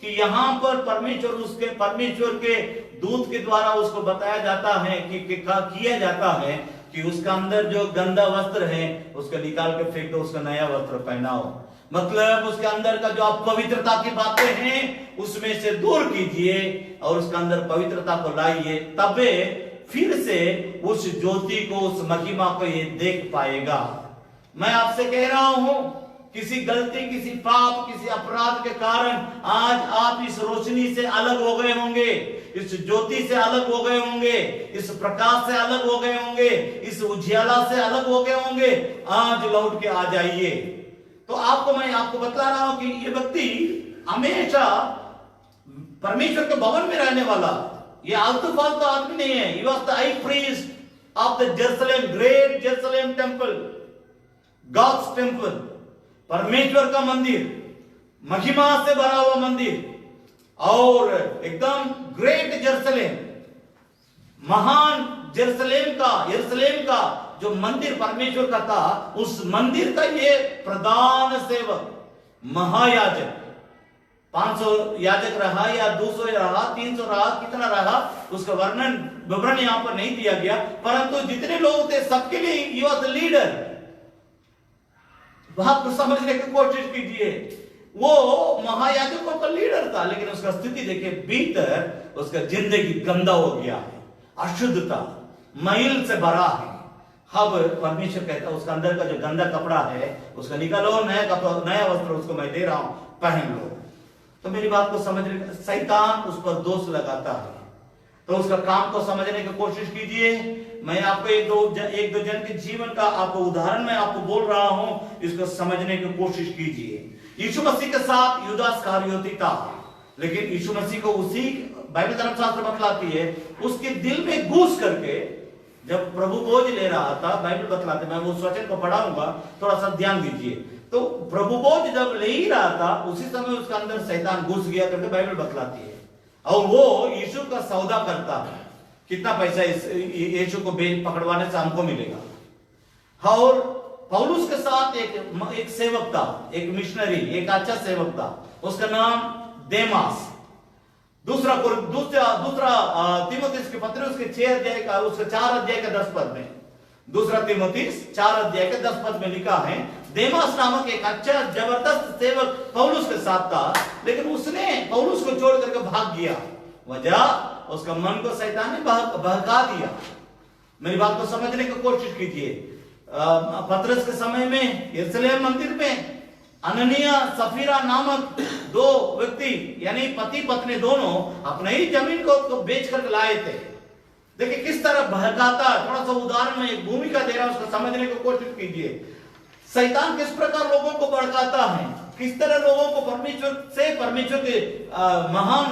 कि यहां पर परमेश्वर के दूत के द्वारा उसको बताया जाता है कि किया जाता है कि उसका अंदर जो गंदा वस्त्र है उसको निकाल के फेंक दो, उसका नया वस्त्र पहनाओ। मतलब उसके अंदर का जो अपवित्रता की बातें हैं उसमें से दूर कीजिए और उसके अंदर पवित्रता को लाइए, तबे फिर से उस ज्योति को, उस महिमा को ये देख पाएगा। मैं आपसे कह रहा हूं, किसी गलती, किसी पाप, किसी अपराध के कारण आज आप इस रोशनी से अलग हो गए होंगे, इस ज्योति से अलग हो गए होंगे, इस प्रकाश से अलग हो गए होंगे, इस उजियाला से अलग हो गए होंगे। आज लौट के आ जाइए। तो मैं आपको बता रहा हूं कि ये व्यक्ति हमेशा परमेश्वर के भवन में रहने वाला, ये आलतू फालतू आदमी नहीं है। He was the high priest of the Jerusalem, great Jerusalem temple, God's temple, परमेश्वर का मंदिर, महिमा से भरा हुआ मंदिर, और एकदम ग्रेट जेरूसलेम, महान यरूशलेम का जो मंदिर परमेश्वर का था, उस मंदिर का ये प्रधान सेवक, महायाजक। 500 याजक रहा या 200 रहा, 300 रहा, कितना रहा उसका विवरण यहां पर नहीं दिया गया, परंतु जितने लोग थे सबके लिए ही वॉज द लीडर। बात को समझने की कोशिश कीजिए। वो महायाजकों का लीडर था, लेकिन उसका स्थिति देखिए, भीतर उसका जिंदगी गंदा हो गया है, अशुद्धता, मैल से भरा है। अब परमेश्वर कहता है उसका अंदर का जो गंदा कपड़ा है उसका निकालो, नया वस्त्र उसको मैं दे रहा हूं, पहन लो। तो मेरी बात को समझने, शैतान उस पर दोष लगाता है, तो उसका काम को समझने की कोशिश कीजिए। मैं आपको एक दो जन के जीवन का आपको उदाहरण मैं आपको बोल रहा हूं, इसको समझने की कोशिश कीजिए। यीशु मसीह के साथ यूदास इस्करियोती था, लेकिन यीशु मसीह को उसी बाइबल धर्मशास्त्र बतलाती है उसके दिल में घुस करके, जब प्रभु बोझ ले रहा था, बाइबल बतलाते, मैं वो वचन को पढ़ाऊंगा, थोड़ा सा ध्यान दीजिए। तो प्रभु बोझ जब ले ही रहा था, उसी समय उसके अंदर शैतान घुस गया करके बाइबल बतलाती है, और वो यीशु का सौदा करता है, कितना पैसा यीशु को पकड़वाने से हमको मिलेगा। और पौलुस के साथ एक सेवक था, एक मिशनरी, एक अच्छा सेवक था, उसका नाम देमास। दूसरा तीमुथियुस के पत्र उसके 6 अध्याय का, उसके 4 अध्याय का 10 पद में, दूसरा तीमुथियुस 4 अध्याय के 10 पद में लिखा है, देमास नामक एक अच्छा जबरदस्त सेवक पौलुस के साथ था, लेकिन उसने पौलुस को छोड़ करके भाग गया। वजह, उसका मन को शैतान ने बहका दिया। मेरी बात को समझने की कोशिश कीजिए। पतरस के समय में यरूशलेम मंदिर में अननिया सफीरा नामक 2 व्यक्ति, यानी पति पत्नी दोनों, अपने ही जमीन को बेच कर लाए थे। देखिए किस तरह बहकाता। थोड़ा सा उदाहरण में एक भूमिका दे रहा हूं, उसको समझने की कोशिश कीजिए। शैतान किस प्रकार लोगों को भड़काता है, किस तरह लोगों को परमेश्वर के महान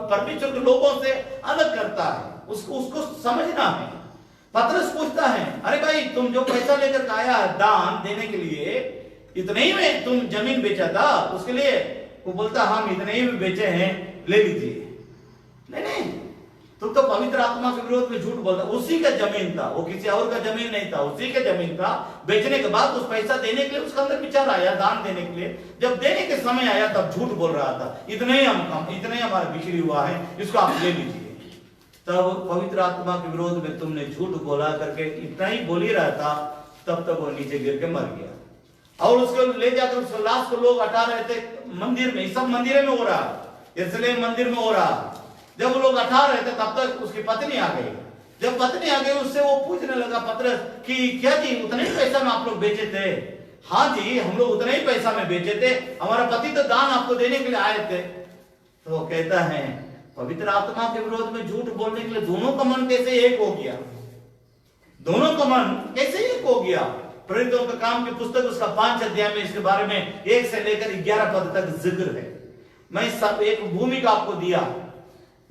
परमेश्वर के लोगों से अलग करता है, उसको समझना है। पतरस पूछता है, अरे भाई तुम जो पैसा लेकर आया दान देने के लिए, इतने ही में तुम जमीन बेचा था उसके लिए? वो बोलता हम इतने ही में बेचे हैं, ले लीजिए। नहीं, तुम तो पवित्र आत्मा के विरोध में झूठ बोलता। उसी का जमीन था, वो किसी और का जमीन नहीं था, उसी का जमीन था। बेचने के बाद उस पैसा देने के लिए उसके अंदर विचार आया, दान देने के लिए। जब देने के समय आया तब झूठ बोल रहा था, इतने ही हमारा बिक्री हुआ है, इसको आप ले लीजिए। तब पवित्र आत्मा के विरोध में तुमने झूठ बोला करके इतना ही बोल ही रहा था, तब तक वो नीचे गिर के मर गया। और उसको ले जाकर उस लाश को लोग हटा रहे थे मंदिर में, सब मंदिर में हो रहा, इसलिए मंदिर में हो रहा। जब वो लोग हटा रहे थे तब तक उसकी पत्नी आ गई। जब पत्नी आ गई उससे वो पूछने लगा पतरस कि क्या जी उतने ही पैसा में आप लोग बेचे थे? हाँ जी हम लोग उतने ही पैसा में बेचे थे, हमारा पति तो दान आपको देने के लिए आए थे। तो वो कहता है पवित्र आत्मा के विरोध में झूठ बोलने के लिए दोनों का मन कैसे एक हो गया? दोनों का मन कैसे एक हो गया? प्रेरितों का काम की पुस्तक उसका 5 अध्याय में इसके बारे में 1 से लेकर 11 पद तक जिक्र है। मैं सब एक भूमिका आपको दिया।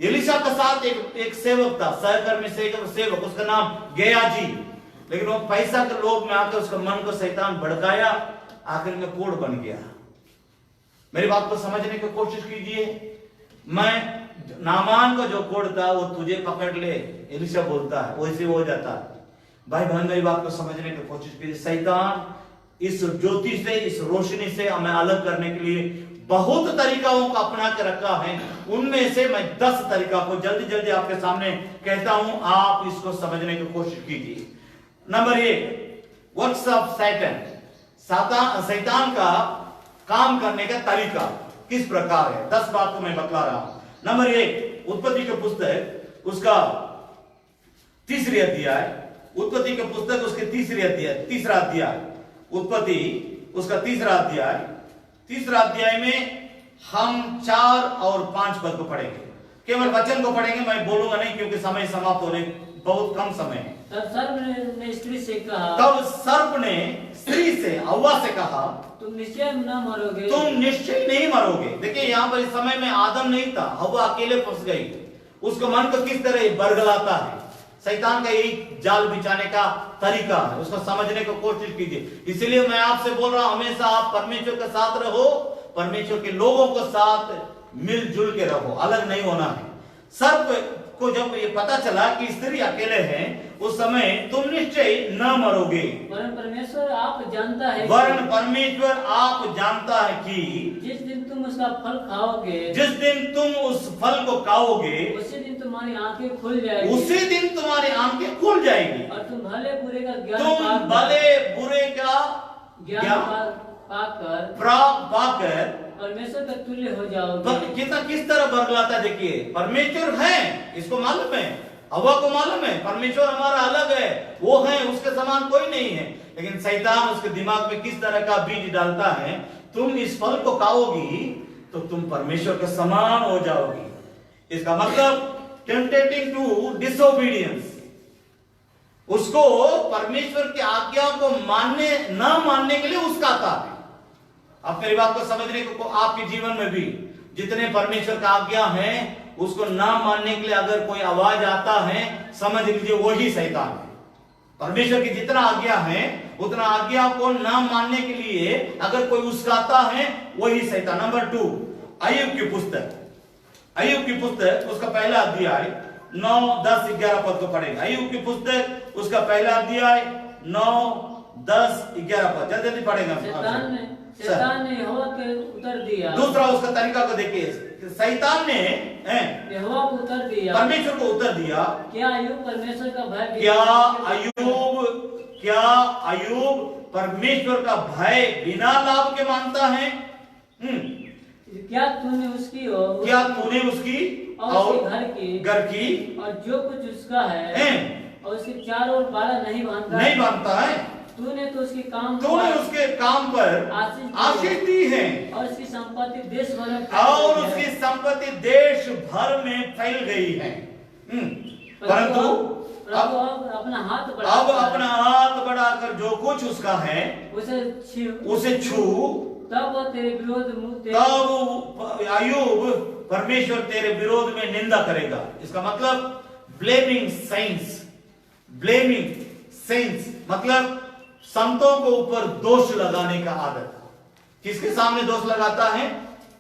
एलिशा के साथ एक सेवक था, सहकर्मी सेवक, उसका नाम गेहाजी। लेकिन वो पैसा के लोभ में आकर उसका मन को शैतान भड़काया, आखिर में कोढ़ बन गया। मेरी बात को समझने की कोशिश कीजिए। मैं नामान का जो कोढ़ था वो तुझे पकड़ ले, एलिशा बोलता है, वैसे हो जाता है। भाई बहन मेरी बात को समझने की कोशिश कीजिए। शैतान इस ज्योति से, इस रोशनी से हमें अलग करने के लिए बहुत तरीकाओं को अपना के रखा है। उनमें से मैं 10 तरीका को जल्दी जल्दी आपके सामने कहता हूं, आप इसको समझने की कोशिश कीजिए। नंबर 1, वर्क्स ऑफ शैतान, शैतान का काम करने का तरीका किस प्रकार है। 10 बात को मैं बतला रहा हूं। नंबर 1, उत्पत्ति की पुस्तक उसका 3री अध्याय, उत्पत्ति की पुस्तक उसके 3रा अध्याय, उत्पत्ति उसका 3रा अध्याय। 3रा अध्याय में हम 4 और 5 पद को पढ़ेंगे। केवल वचन को पढ़ेंगे, मैं बोलूंगा नहीं क्योंकि समय समाप्त होने बहुत कम समय है। तब सर्प ने स्त्री से कहा, तब सर्प ने स्त्री से, हव्वा से कहा, तुम निश्चय न मरोगे, तुम निश्चय नहीं मरोगे। देखिए यहाँ पर इस समय में आदम नहीं था, हव्वा अकेले फंस गई। उसको मन को किस तरह बरगलाता है। शैतान का यही जाल बिछाने का तरीका है, उसको समझने की कोशिश कीजिए। इसलिए मैं आपसे बोल रहा हूं, हमेशा आप परमेश्वर के साथ रहो, परमेश्वर के लोगों के साथ मिलजुल के रहो, अलग नहीं होना है। सर्प को जब ये पता चला कि स्त्री अकेले हैं, उस समय तुम निश्चय न मरोगे, वरन परमेश्वर आप जानता है, वरन परमेश्वर आप जानता है कि जिस दिन तुम उसका फल खाओगे, जिस दिन तुम उस फल को खाओगे, उसी दिन तुम्हारी आंखें खुल जाएगी, उसी दिन तुम्हारी आंखें खुल जाएगी, और तुम भले बुरे का ज्ञान तुम भले बुरे का ज्ञान पाकर परमेश्वर का तुल्य हो जाओगे। कितना किस तरह बरगलाता है। देखिए परमेश्वर है, इसको मालूम है, हवा को मालूम है परमेश्वर हमारा अलग है, वो है, उसके समान कोई नहीं है। लेकिन शैतान उसके दिमाग में किस तरह का बीज डालता है, तुम इस फल को खाओगी तो तुम परमेश्वर के समान हो जाओगी। इसका मतलब टेम्पटेटिंग टू डिसोबीडियंस, उसको परमेश्वर की आज्ञा को मानने न मानने के लिए उस्काता है। अब मेरी बात को समझने को, आपके जीवन में भी जितने परमेश्वर का आज्ञा है उसको ना मानने के लिए अगर कोई आवाज आता है, समझ लीजिए वही शैतान है। परमेश्वर की जितना आज्ञा है उतना आज्ञा को ना मानने के लिए अगर कोई उस्काता है, वही शैतान। नंबर 2, अय्यूब की पुस्तक, अय्यूब की पुस्तक उसका पहला अध्याय 9, 10, 11 पद को पढ़ेंगे। अय्यूब की पुस्तक उसका पहला अध्याय 9, 10, 11 पद जल्दी जल्दी पढ़ेंगे। शैतान ने यहोवा के उत्तर दिया। दूसरा उसका तरीका को देखिए, शैतान ने यहोवा को उत्तर दिया, परमेश्वर को उत्तर दिया, क्या अय्यूब परमेश्वर का भय, क्या अय्यूब परमेश्वर का भय बिना लाभ के मानता है? क्या तूने उसकी और घर की और जो कुछ उसका है और उसके चारों ओर बाला नहीं बांधता है? तूने तो उसके काम पर आशीष दी है और उसकी संपत्ति देश भर में फैल गई है। परंतु अब अपना हाथ बढ़ाकर जो कुछ उसका है उसे छू, तब तेरे विरोध तब अय्यूब परमेश्वर तेरे विरोध में निंदा करेगा। इसका मतलब ब्लेमिंग सेंस मतलब संतों को ऊपर दोष लगाने का आदत। किसके सामने दोष लगाता है?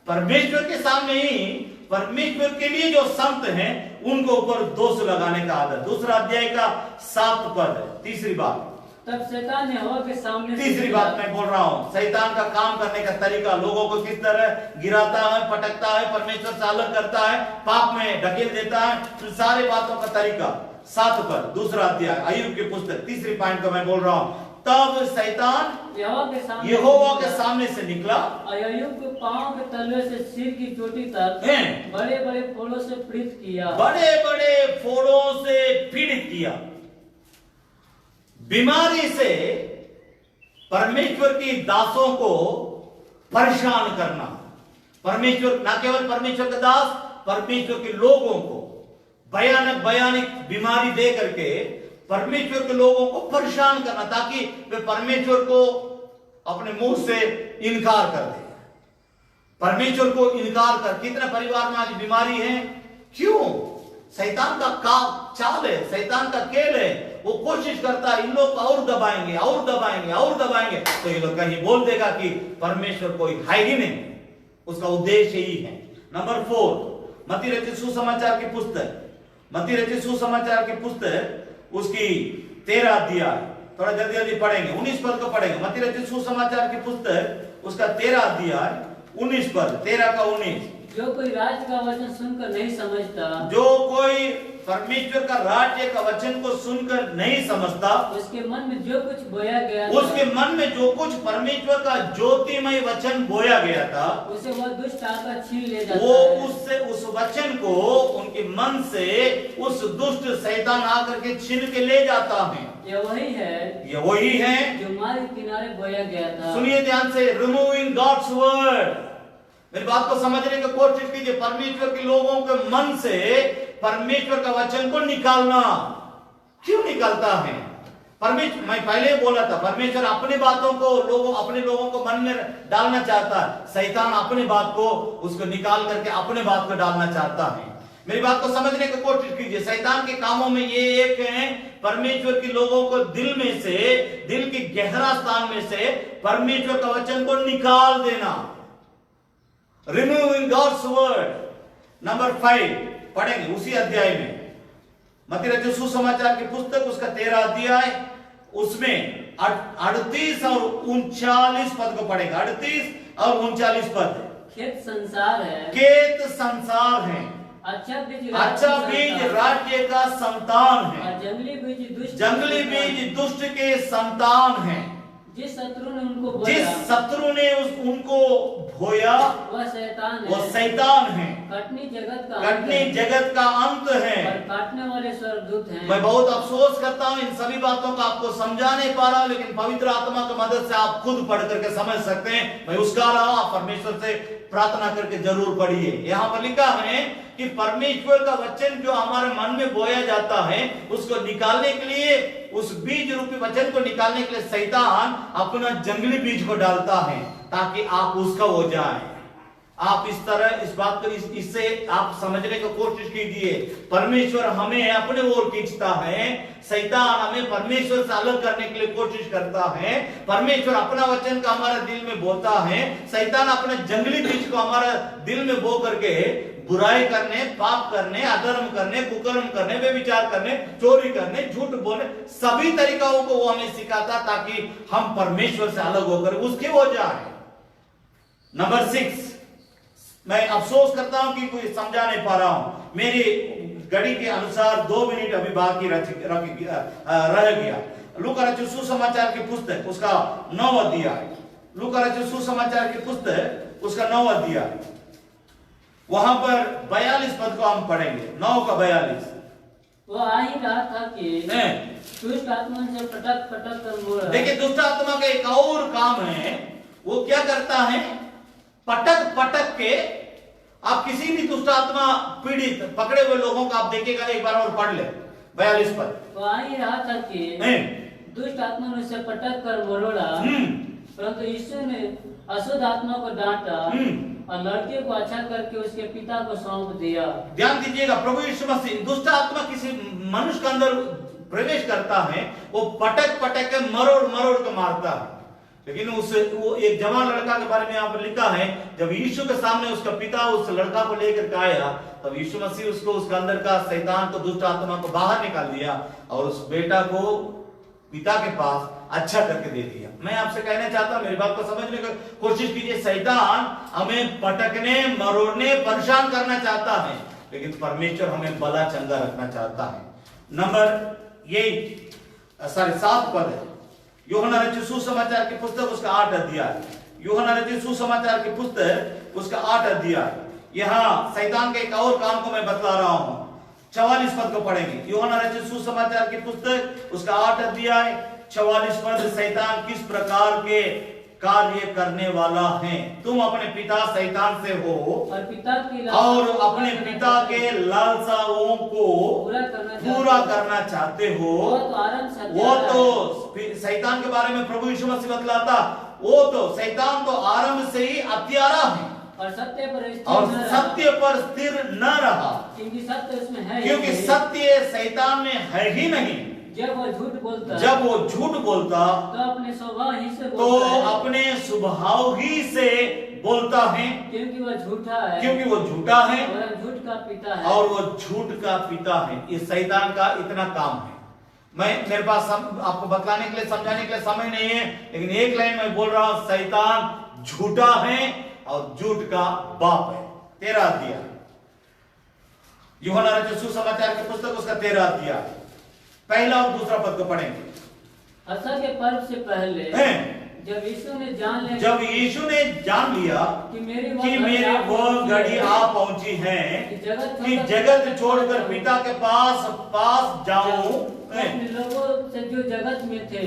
परमेश्वर के सामने ही परमेश्वर के लिए जो संत हैं उनको ऊपर दोष लगाने का आदत। दूसरा अध्याय का 7 पद, तीसरी बात। तब शैतान ने हवा के सामने, तीसरी बात मैं बोल रहा हूं, शैतान का काम करने का तरीका, लोगों को किस तरह गिराता है, पटकता है, परमेश्वर से अलग करता है, पाप में ढकेल देता है, सारे बातों का तरीका। 7 पर दूसरा अध्याय अय्यूब की पुस्तक, तीसरी पॉइंट को मैं बोल रहा हूं। तब शैतान यहोवा के सामने से निकला, अय्यूब के पांव के तलवे से सिर की चोटी तक बड़े बड़े फोड़ों से पीड़ित किया, बड़े बड़े फोड़ों से पीड़ित किया। बीमारी से परमेश्वर की दासों को परेशान करना, परमेश्वर न केवल परमेश्वर के दास, परमेश्वर के लोगों को भयानक भयानक बीमारी दे करके परमेश्वर के लोगों को परेशान करना, ताकि वे परमेश्वर को अपने मुंह से इनकार कर दे। परमेश्वर को इनकार कर, कितने परिवार में आज बीमारी है? क्यों? शैतान का चाल है, शैतान का खेल है। वो कोशिश करता है इन लोग और दबाएंगे और दबाएंगे और दबाएंगे, तो ये लोग कहीं बोल देगा कि परमेश्वर कोई है ही नहीं। उसका उद्देश्य ही है। नंबर 4, मत्ती रचित सुसमाचार की पुस्तक, मत्ती रचित सुसमाचार की पुस्तक उसकी 13 अध्याय, थोड़ा जल्दी जल्दी पढ़ेंगे, 19 पद को पढ़ेंगे। मत्ती रचित सुसमाचार की पुस्तक उसका 13 अध्याय 19 पद, 13 का 19। जो कोई राज्य का वचन सुनकर नहीं समझता, जो कोई परमेश्वर का राज्य का वचन को सुनकर नहीं समझता, उसके मन में जो कुछ बोया गया, उसके मन में जो कुछ परमेश्वर का ज्योतिमय वचन बोया गया था, उसे वह दुष्ट आकर छीन ले जाता वो है। उससे उस वचन को उनके मन से उस दुष्ट शैतान आकर के छीन के ले जाता है। ये वही है जो मार्ग किनारे बोया गया था। सुनिए ध्यान से, रिमूविंग गॉड्स वर्ड। मेरी बात को समझने की कोशिश कीजिए। परमेश्वर के लोगों के मन से परमेश्वर का वचन को निकालना। क्यों निकालता है परमेश्वर? मैं पहले बोला था, परमेश्वर अपनी बातों को अपने लोगों को मन में डालना चाहता है, शैतान अपनी बात को उसको निकाल करके अपने बात को डालना चाहता है। मेरी बात को समझने की कोशिश कीजिए। शैतान के कामों में ये एक है, परमेश्वर के लोगों को दिल में से, दिल के गहरा स्थान में से परमेश्वर का वचन को निकाल देना। Removing God's word. नंबर 5 पढ़ेंगे उसी अध्याय में, मत्ती रचित सुसमाचार की पुस्तक उसका 13 अध्याय, उसमें 38 और 39 पद को पढ़ेंगे। 38 और 39 पद। खेत संसार है, खेत संसार है, अच्छा बीज राज्य का संतान है, जंगली बीज दुष्ट के संतान है। जिस शत्रु ने उनको बोया वह शैतान है। कटनी जगत का अंत है, और काटने वाले स्वर्गदूत हैं। मैं बहुत अफसोस करता हूं, इन सभी बातों का आपको समझा नहीं पा रहा, लेकिन पवित्र आत्मा की मदद से आप खुद पढ़ करके समझ सकते हैं। मैं उसका रहा, आप परमेश्वर से प्रार्थना करके जरूर पढ़िए। यहाँ पर लिखा है कि परमेश्वर का वचन जो हमारे मन में बोया जाता है, उसको निकालने के लिए, उस बीज रूपी वचन को निकालने के लिए शैतान अपना जंगली बीज को डालता है, ताकि आप उसका हो जाए। आप इस तरह इस बात को इससे आप समझने की कोशिश कीजिए। परमेश्वर हमें अपने ओर खींचता है, शैतान हमें परमेश्वर से अलग करने के लिए कोशिश करता है। परमेश्वर अपना वचन का हमारे दिल में बोता है, शैतान अपने जंगली बीज को हमारे दिल में बो करके बुराई करने, पाप करने, अधर्म करने, कुकर्म करने, व्यभिचार करने, चोरी करने, झूठ बोलने, सभी तरीकों को वो हमें सिखाता, ताकि हम परमेश्वर से अलग होकर उसके हो जाए। नंबर 6, मैं अफसोस करता हूं कि कोई समझा नहीं पा रहा हूं। मेरी घड़ी के अनुसार 2 मिनट अभी बाकी रह गया। लूका रचित सुसमाचार की पुस्तक उसका 9 अध्याय, लूका रचित सुसमाचार की पुस्तक उसका 9 अध्याय, वहां पर 42 पद को हम पढ़ेंगे। 9 का 42। वो आ ही रहा था कि दुष्ट आत्मा से पटक पटक कर बोल रहा। देखिए, दुष्ट आत्मा का एक और काम है, वो क्या करता है? पटक पटक के, आप किसी भी दुष्ट आत्मा पीड़ित पकड़े हुए लोगों को आप देखिएगा, एक बार और पढ़ ले 42 पद। वो आ ही रहा था कि दुष्ट आत्मा ने उसे पटक कर मरोड़ा, परंतु यीशु ने अशुद्ध आत्मा को डांटा और लड़के को अच्छा करके उसके पिता को सौंप दिया। ध्यान दीजिएगा, प्रभु यीशु मसीह, दुष्ट आत्मा किसी मनुष्य के अंदर प्रवेश करता है, वो पटक पटक के मरोड़ मरोड़ के मारता है। लेकिन वो एक जवान लड़का के बारे में यहाँ पर लिखा है, जब यीशु के सामने उसका पिता उस लड़का को लेकर के आया, तब यीशु मसीह उसको उसके अंदर का शैतान को, दुष्ट आत्मा को बाहर निकाल दिया और उस बेटा को पिता के पास अच्छा करके दे दिया। मैं आपसे कहना चाहता हूं, मेरी बात को समझने की कोशिश कीजिए। शैतान हमें पटकने, मरोड़ने, परेशान करना चाहता है, लेकिन परमेश्वर हमें भला चंगा रखना चाहता है। नंबर 7 पद है यूहन्ना रचित सुसमाचार की पुस्तक उसका 8 अध्याय। यूहन्ना रचित सुसमाचार की पुस्तक उसका 8 अध्याय। यहाँ शैतान के एक और काम को मैं बतला रहा हूं। 44 पद को पढ़ेंगे। यूहन्ना रचित सुसमाचार की पुस्तक उसका 8 अध्याय 44 पद। शैतान किस प्रकार के कार्य करने वाला है? तुम अपने पिता शैतान से हो और अपने पिता के लालसाओं को पूरा करना चाहते हो। वो तो शैतान के बारे में प्रभु यीशु मसीह बतलाता, वो तो शैतान तो आरंभ से ही हत्यारा है और सत्य पर स्थिर न रहा, क्योंकि सत्य शैतान में है ही नहीं। जब वो झूठ बोलता तो अपने स्वभाव ही से बोलता है, क्योंकि वो झूठा है और झूठ का पिता है, और वो झूठ का पिता है। ये शैतान का इतना काम है। मेरे पास आपको बतलाने के लिए, समझाने के लिए समय नहीं है, लेकिन एक लाइन में बोल रहा हूं, शैतान झूठा है और झूठ का बाप है। 13 अध्याय यूहन्ना रचित सुसमाचार की पुस्तक उसका 13 अध्याय पहला और दूसरा पद को पढ़ेंगे। फसह के पर्व से पहले जब यीशु ने जान लिया कि मेरी वो घड़ी आ पहुंची है कि जगत छोड़कर पिता के पास जाऊं, लोगों से जो जगत में थे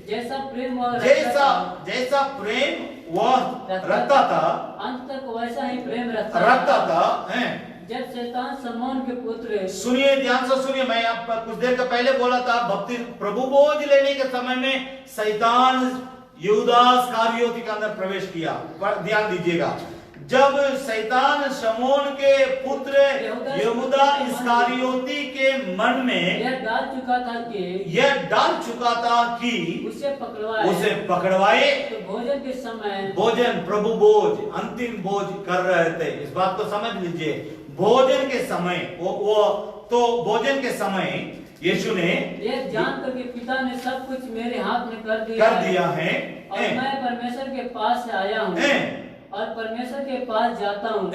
जैसा प्रेम वह रखता था, अंत तक वैसा ही प्रेम रखता था। जब शैतान शमौन के पुत्र, सुनिए, ध्यान से सुनिए, मैं आप कुछ देर का पहले बोला था, भक्ति प्रभु बोझ लेने के समय में शैतान यहूदा इस्करियोती के अंदर प्रवेश किया। ध्यान दीजिएगा, जब शैतान शमौन के पुत्र यहूदा इस्करियोती के मन में यह डाल चुका था कि उसे पकड़वाए। तो भोजन के समय, प्रभु बोझ, अंतिम बोझ कर रहे थे। इस बात को समझ लीजिए। भोजन के समय भोजन के समय यीशु ने यह जानकर के पिता ने सब कुछ मेरे हाथ में कर दिया है और मैं परमेश्वर के पास से आया हूँ और परमेश्वर के पास जाता हूँ।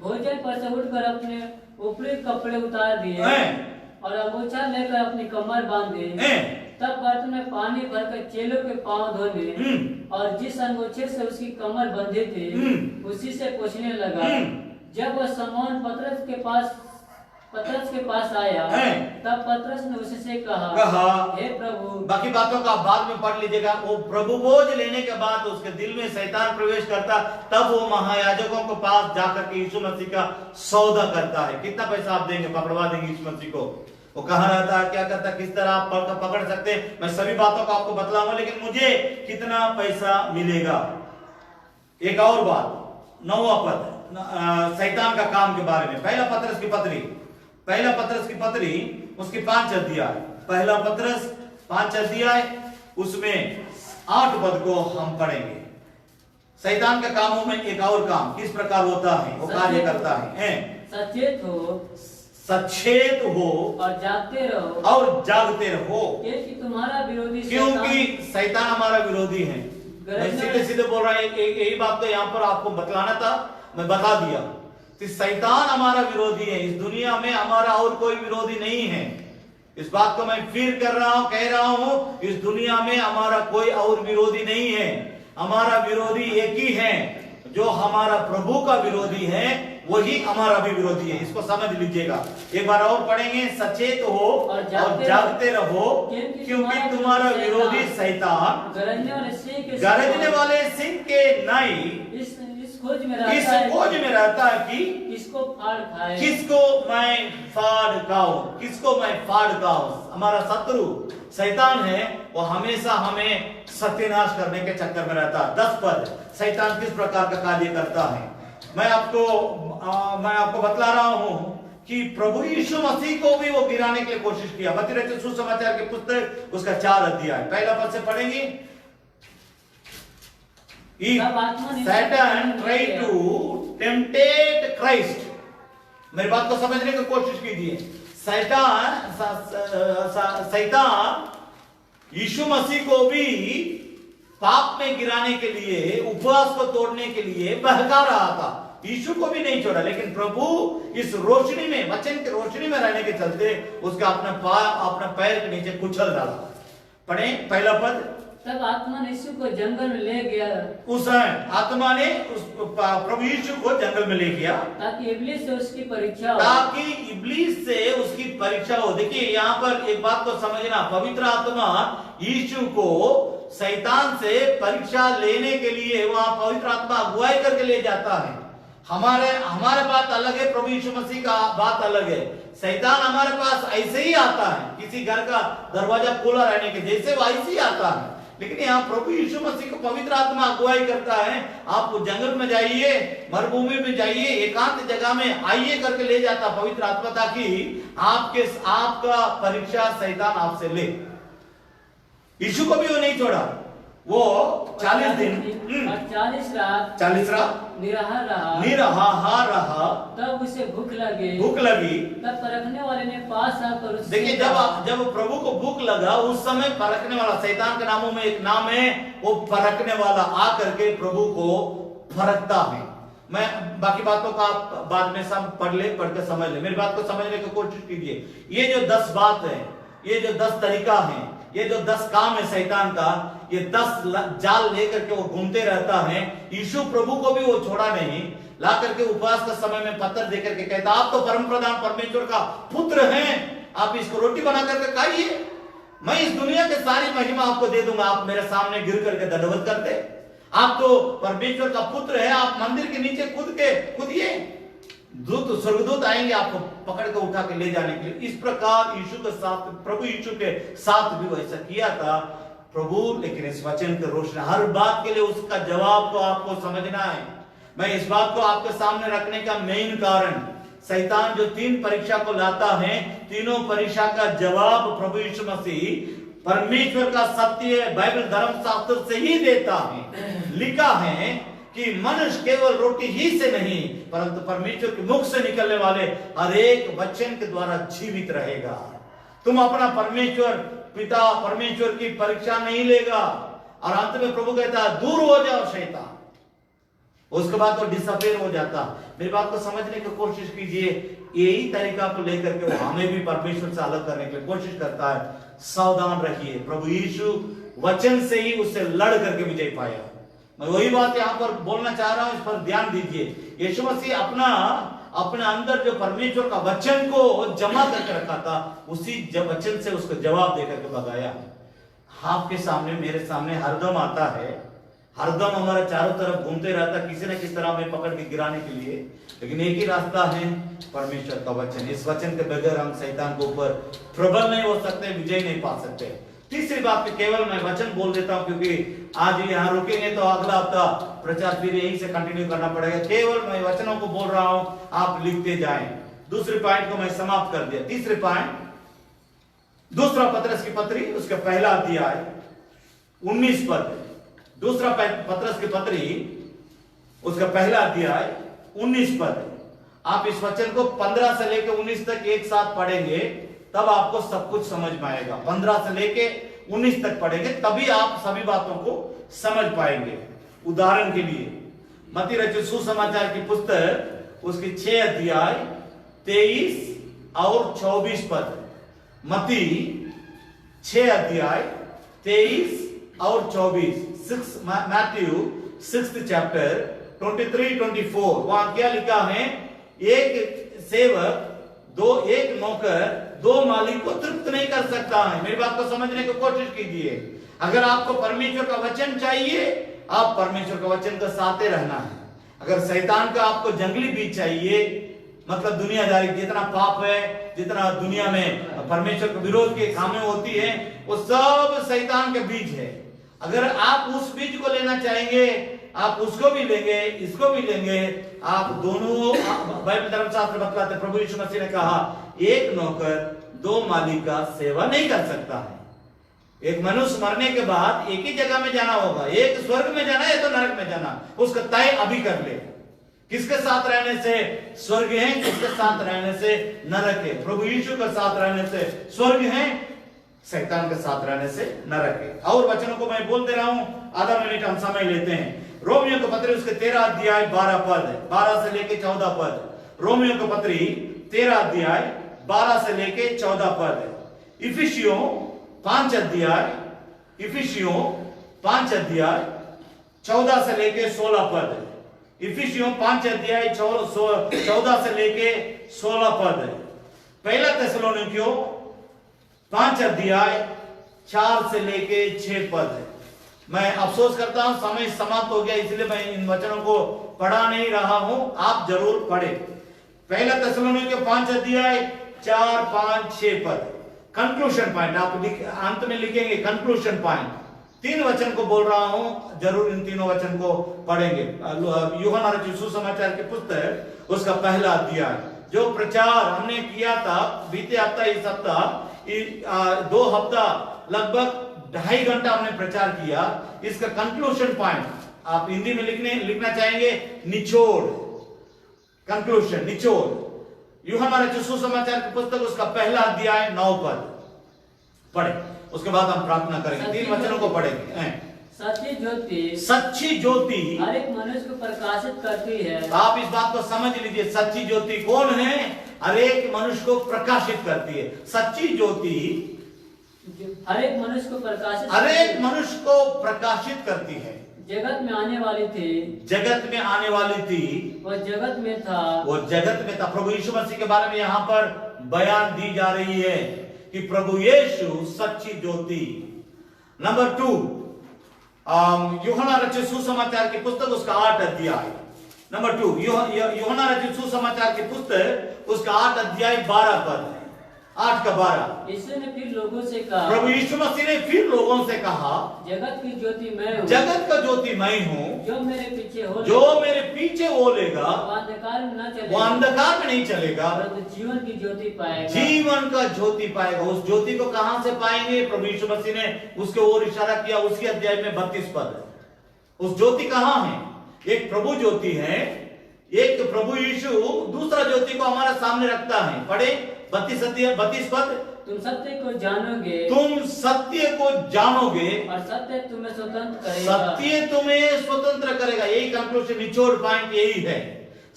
भोजन पर से उठकर अपने ऊपरी कपड़े उतार दिए और अंगोछा लेकर अपनी कमर बांधे। तब बर्तन में पानी भरकर चेलों के पांव धोने और जिस अंगोछे से उसकी कमर बंधे थे उसी से पोंछने लगा। जब वह शमौन पतरस के पास आया, तब पतरस ने उससे कहा, हे प्रभु। बाकी बातों का बाद में पढ़ लीजिएगा। वो प्रभु बोझ लेने के बाद उसके दिल में शैतान प्रवेश करता, तब वो महायाजकों के पास जाकर के यीशु मसीह का सौदा करता है। कितना पैसा आप देंगे, पकड़वा देंगे यीशु मसीह को? वो कहाँ रहता है, क्या करता, किस तरह आप पकड़ सकते हैं, मैं सभी बातों को आपको बतलाऊंगा, लेकिन मुझे कितना पैसा मिलेगा। एक और बात, 9वां पद, शैतान का काम के बारे में। पहला पतरस की पत्री उसकी 5 अध्याय, पहला पतरस 5 अध्याय उसमें 8 पद को हम पढ़ेंगे। शैतान के कामों में एक और काम किस प्रकार होता है, वो कार्य करता है। सचेत हो और जागते रहो क्योंकि तुम्हारा विरोधी, क्योंकि शैतान हमारा विरोधी है। मैं सीधे बोल रहा हूं, यही बात तो यहाँ पर आपको बतलाना था, मैं बता दिया। तो शैतान हमारा विरोधी है। इस दुनिया में हमारा और कोई विरोधी नहीं है। इस बात को मैं फिर कह रहा हूं, इस दुनिया में हमारा कोई और विरोधी नहीं है। हमारा विरोधी एक ही है, जो हमारा प्रभु का विरोधी है वही हमारा भी विरोधी है। इसको समझ लीजिएगा। एक बार और पढ़ेंगे, सचेत हो और जागते रहो क्योंकि तुम्हारा विरोधी शैतान गरजने वाले सिंह के नाई इस खोज में रहता है कि किसको फाड़ खाए, किसको मैं फाड़ खाऊं। हमारा शत्रु शैतान है, वो हमेशा हमें सत्यानाश करने के चक्कर में रहता है। 10 पद, शैतान किस प्रकार का कार्य करता है। मैं आपको बतला रहा हूं कि प्रभु यीशु मसीह को भी वो गिराने के लिए कोशिश किया। मत्ती रचित सुसमाचार की पुस्तक उसका 4 अध्याय, पहला पद से पढ़ेंगे। तब आत्मा ने Satan tried to temptate Christ. मेरी बात को समझने की कोशिश कीजिए। शैतान यीशु मसीह को भी पाप में गिराने के लिए, उपवास को तोड़ने के लिए बहका रहा था। यीशु को भी नहीं छोड़ा, लेकिन प्रभु इस रोशनी में, वचन की रोशनी में रहने के चलते उसका अपना पैर के नीचे कुचल डाला। पढ़े पहला पद। तब आत्मा ने यीशु को जंगल में ले गया। उस आत्मा ने उस प्रभु यीशु को जंगल में ले गया ताकि इब्लीस से उसकी परीक्षा हो। ताकि इब्लीस से उसकी परीक्षा हो। देखिए यहाँ पर एक बात को समझना, पवित्र आत्मा यीशु को शैतान से परीक्षा लेने के लिए वहां पवित्र आत्मा अगुवाई करके ले जाता है। हमारे बात अलग है, प्रभु यीशु मसीह का बात अलग है। शैतान हमारे पास ऐसे ही आता है, किसी घर का दरवाजा खुला रहने के जैसे वो ऐसे ही आता है। लेकिन यहाँ प्रभु यीशु मसीह को पवित्र आत्मा अगुवाई करता है, आप जंगल में जाइए, मरुभूमि में जाइए, एकांत जगह में आइए करके ले जाता पवित्र आत्मा, ताकि आपका परीक्षा शैतान आपसे ले। यीशु को भी वो नहीं छोड़ा, वो 40 दिन और 40 रात निराहार रहा। तब उसे भूख लगी। तब परखने वाले ने पास आकर उससे देखिए, जब प्रभु को भूख लगा, उस समय परखने वाला, शैतान के नामों में एक नाम है, वो परखने वाला आकर के प्रभु को परखता है। मैं बाकी बातों का आप बाद में सब पढ़ के समझ ले, मेरी बात को समझने की कोशिश कीजिए। ये जो 10 बात है, ये जो 10 तरीका है, ये जो 10 काम है शैतान का, ये 10 जाल लेकर के वो घूमते रहता है। यीशु प्रभु को भी वो छोड़ा नहीं, ला करके उपवास का समय में पत्थर देकर के कहता, आप तो परम प्रधान परमेश्वर का पुत्र हैं, आप इसको रोटी बना करके खाइए, मैं इस दुनिया के सारी महिमा आपको दे दूंगा, आप मेरे सामने गिर करके दंडवत करते। आप तो परमेश्वर का पुत्र है, आप मंदिर के नीचे कूदिए, स्वर्गदूत आएंगे आपको पकड़ के उठा के ले जाने के लिए। इस प्रकार यीशु के साथ, प्रभु यीशु के साथ भी वैसा किया था प्रभु। लेकिन इस वचन के रोशनी, हर बात के लिए उसका जवाब तो आपको समझना है। मैं इस बात को आपके सामने रखने का मेन कारण, शैतान जो 3 परीक्षा को लाता है, तीनों परीक्षा का जवाब प्रभु यीशु मसीह परमेश्वर का सत्य बाइबल धर्मशास्त्र से ही देता है। लिखा है कि मनुष्य केवल रोटी ही से नहीं, परंतु परमेश्वर के मुख से निकलने वाले हर एक वचन के द्वारा जीवित रहेगा। तुम अपना परमेश्वर पिता परमेश्वर की परीक्षा नहीं लेगा। और अंत में प्रभु कहता है, दूर हो जाओ शैतान। उसके बाद तो डिसअपेयर हो जाता। मेरी बात को समझने की कोशिश कीजिए। यही तरीका को लेकर के वो हमें भी परमेश्वर से अलग करने की कोशिश करता है। सावधान रहिए। प्रभु यीशु वचन से ही उससे लड़ करके विजय पाया। मैं वही बात यहाँ पर बोलना चाह रहा हूं, इस पर ध्यान दीजिए। यीशु मसीह अपने अंदर जो परमेश्वर का वचन को जमा करके रखा था, उसी वचन से उसको जवाब देकर के भगाया। आपके सामने, मेरे सामने हरदम आता है, हरदम हमारे चारों तरफ घूमते रहता, किसी न किसी तरह में पकड़ के गिराने के लिए। लेकिन एक ही रास्ता है, परमेश्वर का वचन। इस वचन के बगैर हम शैतान के ऊपर प्रबल नहीं हो सकते, विजय नहीं पा सकते। तीसरी बात पे केवल मैं वचन बोल देता हूं, क्योंकि आज यहाँ रुकेंगे तो अगला हफ्ता प्रचार फिर यहीं से कंटिन्यू करना पड़ेगा। केवल मैं वचनों को बोल रहा हूं, आप लिखते जाएं। दूसरे पॉइंट को मैं समाप्त कर दिया। तीसरे पॉइंट, दूसरा पतरस की पत्री, उसका पहला अध्याय 19 पद। दूसरा पतरस की पत्री, उसका पहला अध्याय 19 पद। आप इस वचन को 15 से लेकर 19 तक एक साथ पढ़ेंगे, तब आपको सब कुछ समझ में आएगा। 15 से लेके 19 तक पढ़ेंगे, तभी आप सभी बातों को समझ पाएंगे। उदाहरण के लिए मत्ती रचित सुसमाचार की पुस्तक, उसके 6 अध्याय 23 और 24 पद। मत्ती 6 अध्याय 23 और 24। Matthew 6th chapter 23-24। वहां क्या लिखा है? एक सेवक एक नौकर 2 मालिक को तृप्त नहीं कर सकता है। मेरी बात को समझने की कोशिश कीजिए। अगर आपको परमेश्वर का वचन चाहिए, आप परमेश्वर का वचन के साथ रहना है। अगर शैतान का आपको जंगली बीज चाहिए, मतलब दुनियादारी, जितना पाप है, जितना दुनिया में परमेश्वर के विरोध की कामें होती है, वो सब शैतान के बीज है। अगर आप उस बीज को लेना चाहेंगे, आप उसको भी लेंगे, इसको भी लेंगे। आप दोनों, बाइबल धर्मशास्त्र बतलाते, प्रभु यीशु मसीह ने कहा, एक नौकर 2 मालिक का सेवा नहीं कर सकता है। एक मनुष्य मरने के बाद एक ही जगह में जाना होगा, एक स्वर्ग में जाना है तो नरक में जाना, उसका तय अभी कर ले। किसके साथ रहने से स्वर्ग है, किसके साथ रहने से नरक है। प्रभु यीशु के साथ रहने से स्वर्ग है, शैतान के साथ रहने से नरक है। और वचनों को मैं बोल दे रहा हूं, आधा मिनट हम समय लेते हैं। रोमियो के पत्री उसके 13 अध्याय 12 पद है, 12 से लेके 14 पद। रोमियो के पत्री 13 अध्याय 12 से लेके 14 पद है। इफिसियों 5 अध्याय, इफिसियों 5 अध्याय 14 से लेके 16 पद है। इफिसियों 5 अध्याय 14 से लेके 16 पद है। पहला थिस्सलुनीकियों 5 अध्याय 4 से लेके 6 पद है। मैं अफसोस करता हूं समय समाप्त हो गया, इसलिए मैं इन वचनों को पढ़ा नहीं रहा हूं, आप जरूर पढ़े। पहला थिस्सलुनीकियों 5 अध्याय 4, 5, 6 पद। कंक्लूजन पॉइंट आप अंत में लिखेंगे, कंक्लूजन पॉइंट। 3 वचन को बोल रहा हूं, जरूर इन तीनों वचन को पढ़ेंगे। यूहन्ना रचित सुसमाचार की पुस्तक उसका पहला अध्याय, जो प्रचार हमने किया था बीते हफ्ता, इस हफ्ता 2 हफ्ता लगभग 2.5 घंटा हमने प्रचार किया। इसका कंक्लूजन पॉइंट आप हिंदी में लिखना चाहेंगे, निचोड़, कंक्लूजन, निचोड़। यूहन्ना रचित सुसमाचार की पुस्तक उसका पहला अध्याय 9 पद पढ़े, उसके बाद हम प्रार्थना करेंगे। 3 वचनों को पढ़ेंगे। सच्ची ज्योति, सच्ची ज्योति हर एक मनुष्य को प्रकाशित करती है। आप इस बात को समझ लीजिए, सच्ची ज्योति कौन है? हर एक मनुष्य को प्रकाशित करती है। सच्ची ज्योति हर एक मनुष्य को प्रकाशित, हर एक मनुष्य को प्रकाशित करती है। जगत में आने वाली थी, जगत में आने वाली थी, वो जगत में था, वो जगत में था। प्रभु यीशु मसीह के बारे में यहाँ पर बयान दी जा रही है कि प्रभु यीशु सच्ची ज्योति। नंबर 2, यूहन्ना रचित सुसमाचार की पुस्तक उसका 8 अध्याय। नंबर 2, यूहन्ना रचित सुसमाचार की पुस्तक उसका 8 अध्याय 12 पद, 8 का 12। यीशु ने फिर लोगों से कहा, प्रभु यीशु मसीह ने फिर लोगों से कहा, जगत की ज्योति मैं हूँ, जगत का ज्योति मैं हूँ, जो मेरे पीछे हो, जो मेरे पीछे वो लेगा, वो अंधकार में न चलेगा, वो अंधकार में नहीं चलेगा, परंतु जीवन की ज्योति पाएगा। जीवन का ज्योति पाएगा। उस ज्योति को कहां से पाएंगे? प्रभु यीशु मसीह ने उसके ओर इशारा किया, उसी अध्याय में 32 पद। उस ज्योति कहां है? एक प्रभु ज्योति है, एक प्रभु यीशु दूसरा ज्योति को हमारे सामने रखता है। पढ़े 32 पद। तुम सत्य को जानोगे, तुम सत्य को जानोगे और सत्य तुम्हें स्वतंत्र करेगा, सत्य तुम्हें स्वतंत्र करेगा। यही कंक्लूजन, निचोड़ पॉइंट यही है।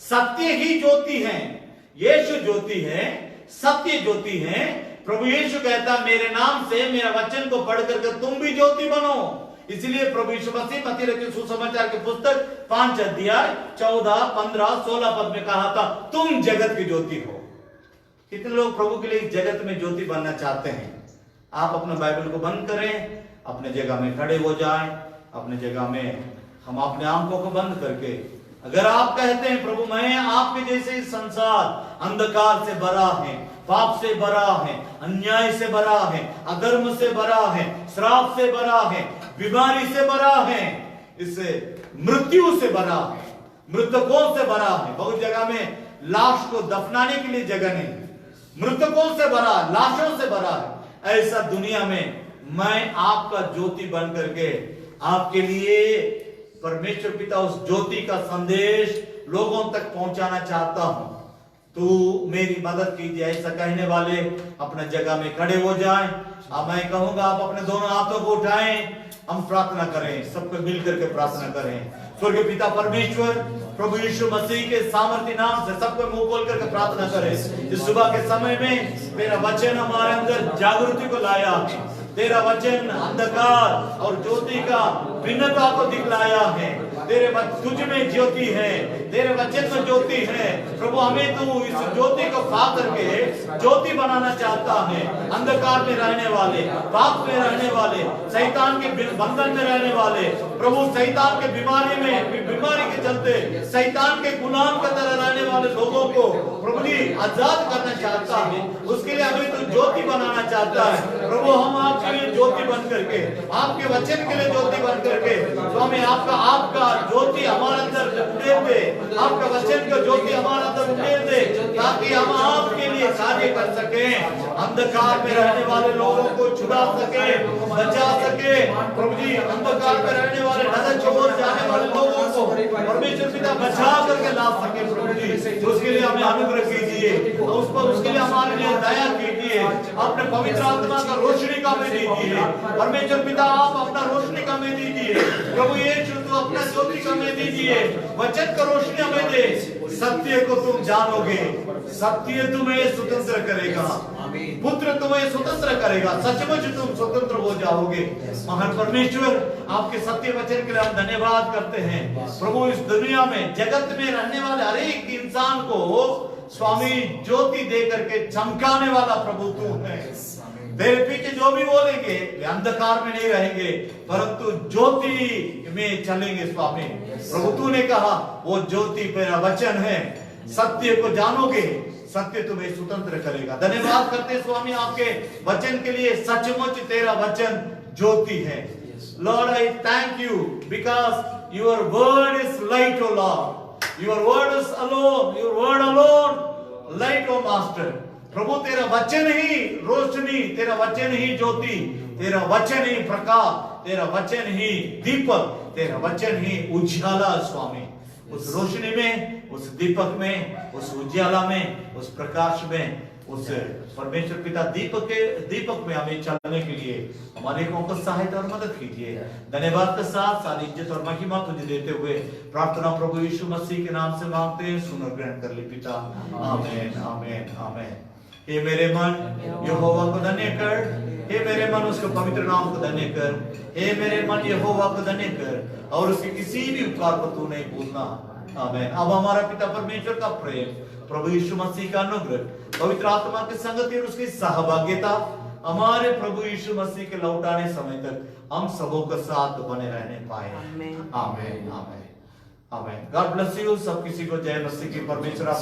सत्य ही ज्योति है, यीशु ज्योति है, सत्य ज्योति है। प्रभु यीशु कहता, मेरे नाम से मेरा वचन को पढ़ करके तुम भी ज्योति बनो। इसलिए प्रभु यीशु मसीह मत्ती रचित सुसमाचार की पुस्तक 5 अध्याय 14, 15, 16 पद में कहा था, तुम जगत की ज्योति हो। कितने लोग प्रभु के लिए इस जगत में ज्योति बनना चाहते हैं? आप अपने बाइबल को बंद करें, अपने जगह में खड़े हो जाएं, अपने जगह में हम अपने आंखों को बंद करके, अगर आप कहते हैं प्रभु मैं आपके जैसे संसार अंधकार से भरा है, पाप से भरा है, अन्याय से भरा है, अधर्म से भरा है, श्राप से भरा है, बीमारी से भरा है, इससे मृत्यु से भरा है, मृतकों से भरा है। बहुत जगह में लाश को दफनाने के लिए जगह नहीं, मृतकों से भरा, लाशों से भरा है। ऐसा दुनिया में मैं आपका ज्योति बन करके आपके लिए परमेश्वर पिता उस ज्योति का संदेश लोगों तक पहुंचाना चाहता हूं। तू मेरी मदद कीजिए, ऐसा कहने वाले अपने जगह में खड़े हो जाएं। अब मैं कहूंगा आप अपने दोनों हाथों को उठाएं, हम प्रार्थना करें, सबको मिलकर के प्रार्थना करें। स्वर्गीय पिता परमेश्वर, प्रभु यीशु मसीह के सामर्थ्य नाम से सबको मुंह खोल करके प्रार्थना करें। इस सुबह के समय में तेरा वचन हमारे अंदर जागृति को लाया है, तेरा वचन अंधकार और ज्योति का भिन्नता को दिखलाया है। तेरे तुझ में ज्योति है, तेरे वचन में ज्योति है। प्रभु हमें तू इस ज्योति को पा करके ज्योति बनाना चाहता है। अंधकार में रहने वाले, पाप में रहने वाले, शैतान के बंधन में रहने वाले, प्रभु शैतान के बीमारी के चलते शैतान के गुलाम की तरह रहने वाले लोगों को प्रभु जी आजाद करना चाहता है। उसके लिए हमें तू ज्योति बनाना चाहता है। प्रभु हम आपके लिए ज्योति बन करके, आपके वचन के लिए ज्योति बन करके स्वामी आपका ज्योति हमारे अंदर उड़ेल दे, आपका वचन का ज्योति हमारे अंदर उड़ेल दे, ताकि हम आपके लिए कार्य आगे कर सके, अंधकार में रहने वाले लोगों को छुड़ा सके, बचा सके। प्रभु जी अंधकार में रहने वाले नरक की ओर जाने वाले लोगों को परमेश्वर पिता बचा करके ला सके। प्रभु जी उसके लिए हमें अनुग्रह कीजिए, उस पर उसके लिए हमारे लिए दया कीजिए। अपने पवित्र आत्मा का रोशनी का हमें दीजिए परमेश्वर पिता, आप अपना रोशनी का हमें दीजिए। प्रभु यीशु तो अपना ज्योति का हमें दीजिए, वचन का रोशनी हमें दे। सत्य को तुम जानोगे, सत्य तुम्हें स्वतंत्र करेगा, पुत्र तुम्हें स्वतंत्र करेगा, सचमुच तुम स्वतंत्र हो जाओगे। महान परमेश्वर आपके सत्य वचन के लिए हम धन्यवाद करते हैं। प्रभु इस दुनिया में जगत में रहने वाले हर एक इंसान को स्वामी ज्योति दे करके चमकाने वाला प्रभु तू है। तेरे पीछे जो भी बोलेंगे वे अंधकार में नहीं रहेंगे परंतु ज्योति में चलेंगे। स्वामी प्रभु तूने कहा वो ज्योति मेरा वचन है, सत्य को जानोगे, सत्य तुम्हें स्वतंत्र करेगा। धन्यवाद करते स्वामी आपके वचन के लिए, सचमुच तेरा वचन ज्योति है। Lord I thank you because your word is light O lord, your word is alone, your word alone light O master. प्रभु तेरा वचन ही रोशनी, तेरा वचन ही ज्योति, तेरा वचन ही प्रकाश, तेरा वचन ही दीपक, तेरा वचन ही उजाला। स्वामी उस रोशनी में, उस दीपक में, उस उजाला में, उस प्रकाश में, उस परमेश्वर पिता दीपक में हमें चलने के लिए हमारे को सहायता और मदद कीजिए। धन्यवाद के साथ सारी इज्जत और महिमा तुझे देते हुए प्रार्थना प्रभु यीशु मसीह के नाम से मांगते हैं, सुन और ग्रहण कर ले पिता। आमीन आमीन आमीन। हे मेरे मन यहोवा को धन्य कर, हे मेरे मन उसके पवित्र नाम को धन्य कर। हे मेरे मन यहोवा को धन्य कर और उसके किसी भी उपकार को तू नहीं भूलना। आमीन। अब हमारा पिता परमेश्वर का प्रेम, प्रभु यीशु मसीह का अनुग्रह, पवित्र आत्मा की संगति और उसकी सहभागिता हमारे प्रभु यीशु मसीह के लौटाने समय तक हम सबों के साथ बने रहने पाए। आमीन आमीन आमीन। God bless you. सब किसी को जय मसीह की। परमेश्वर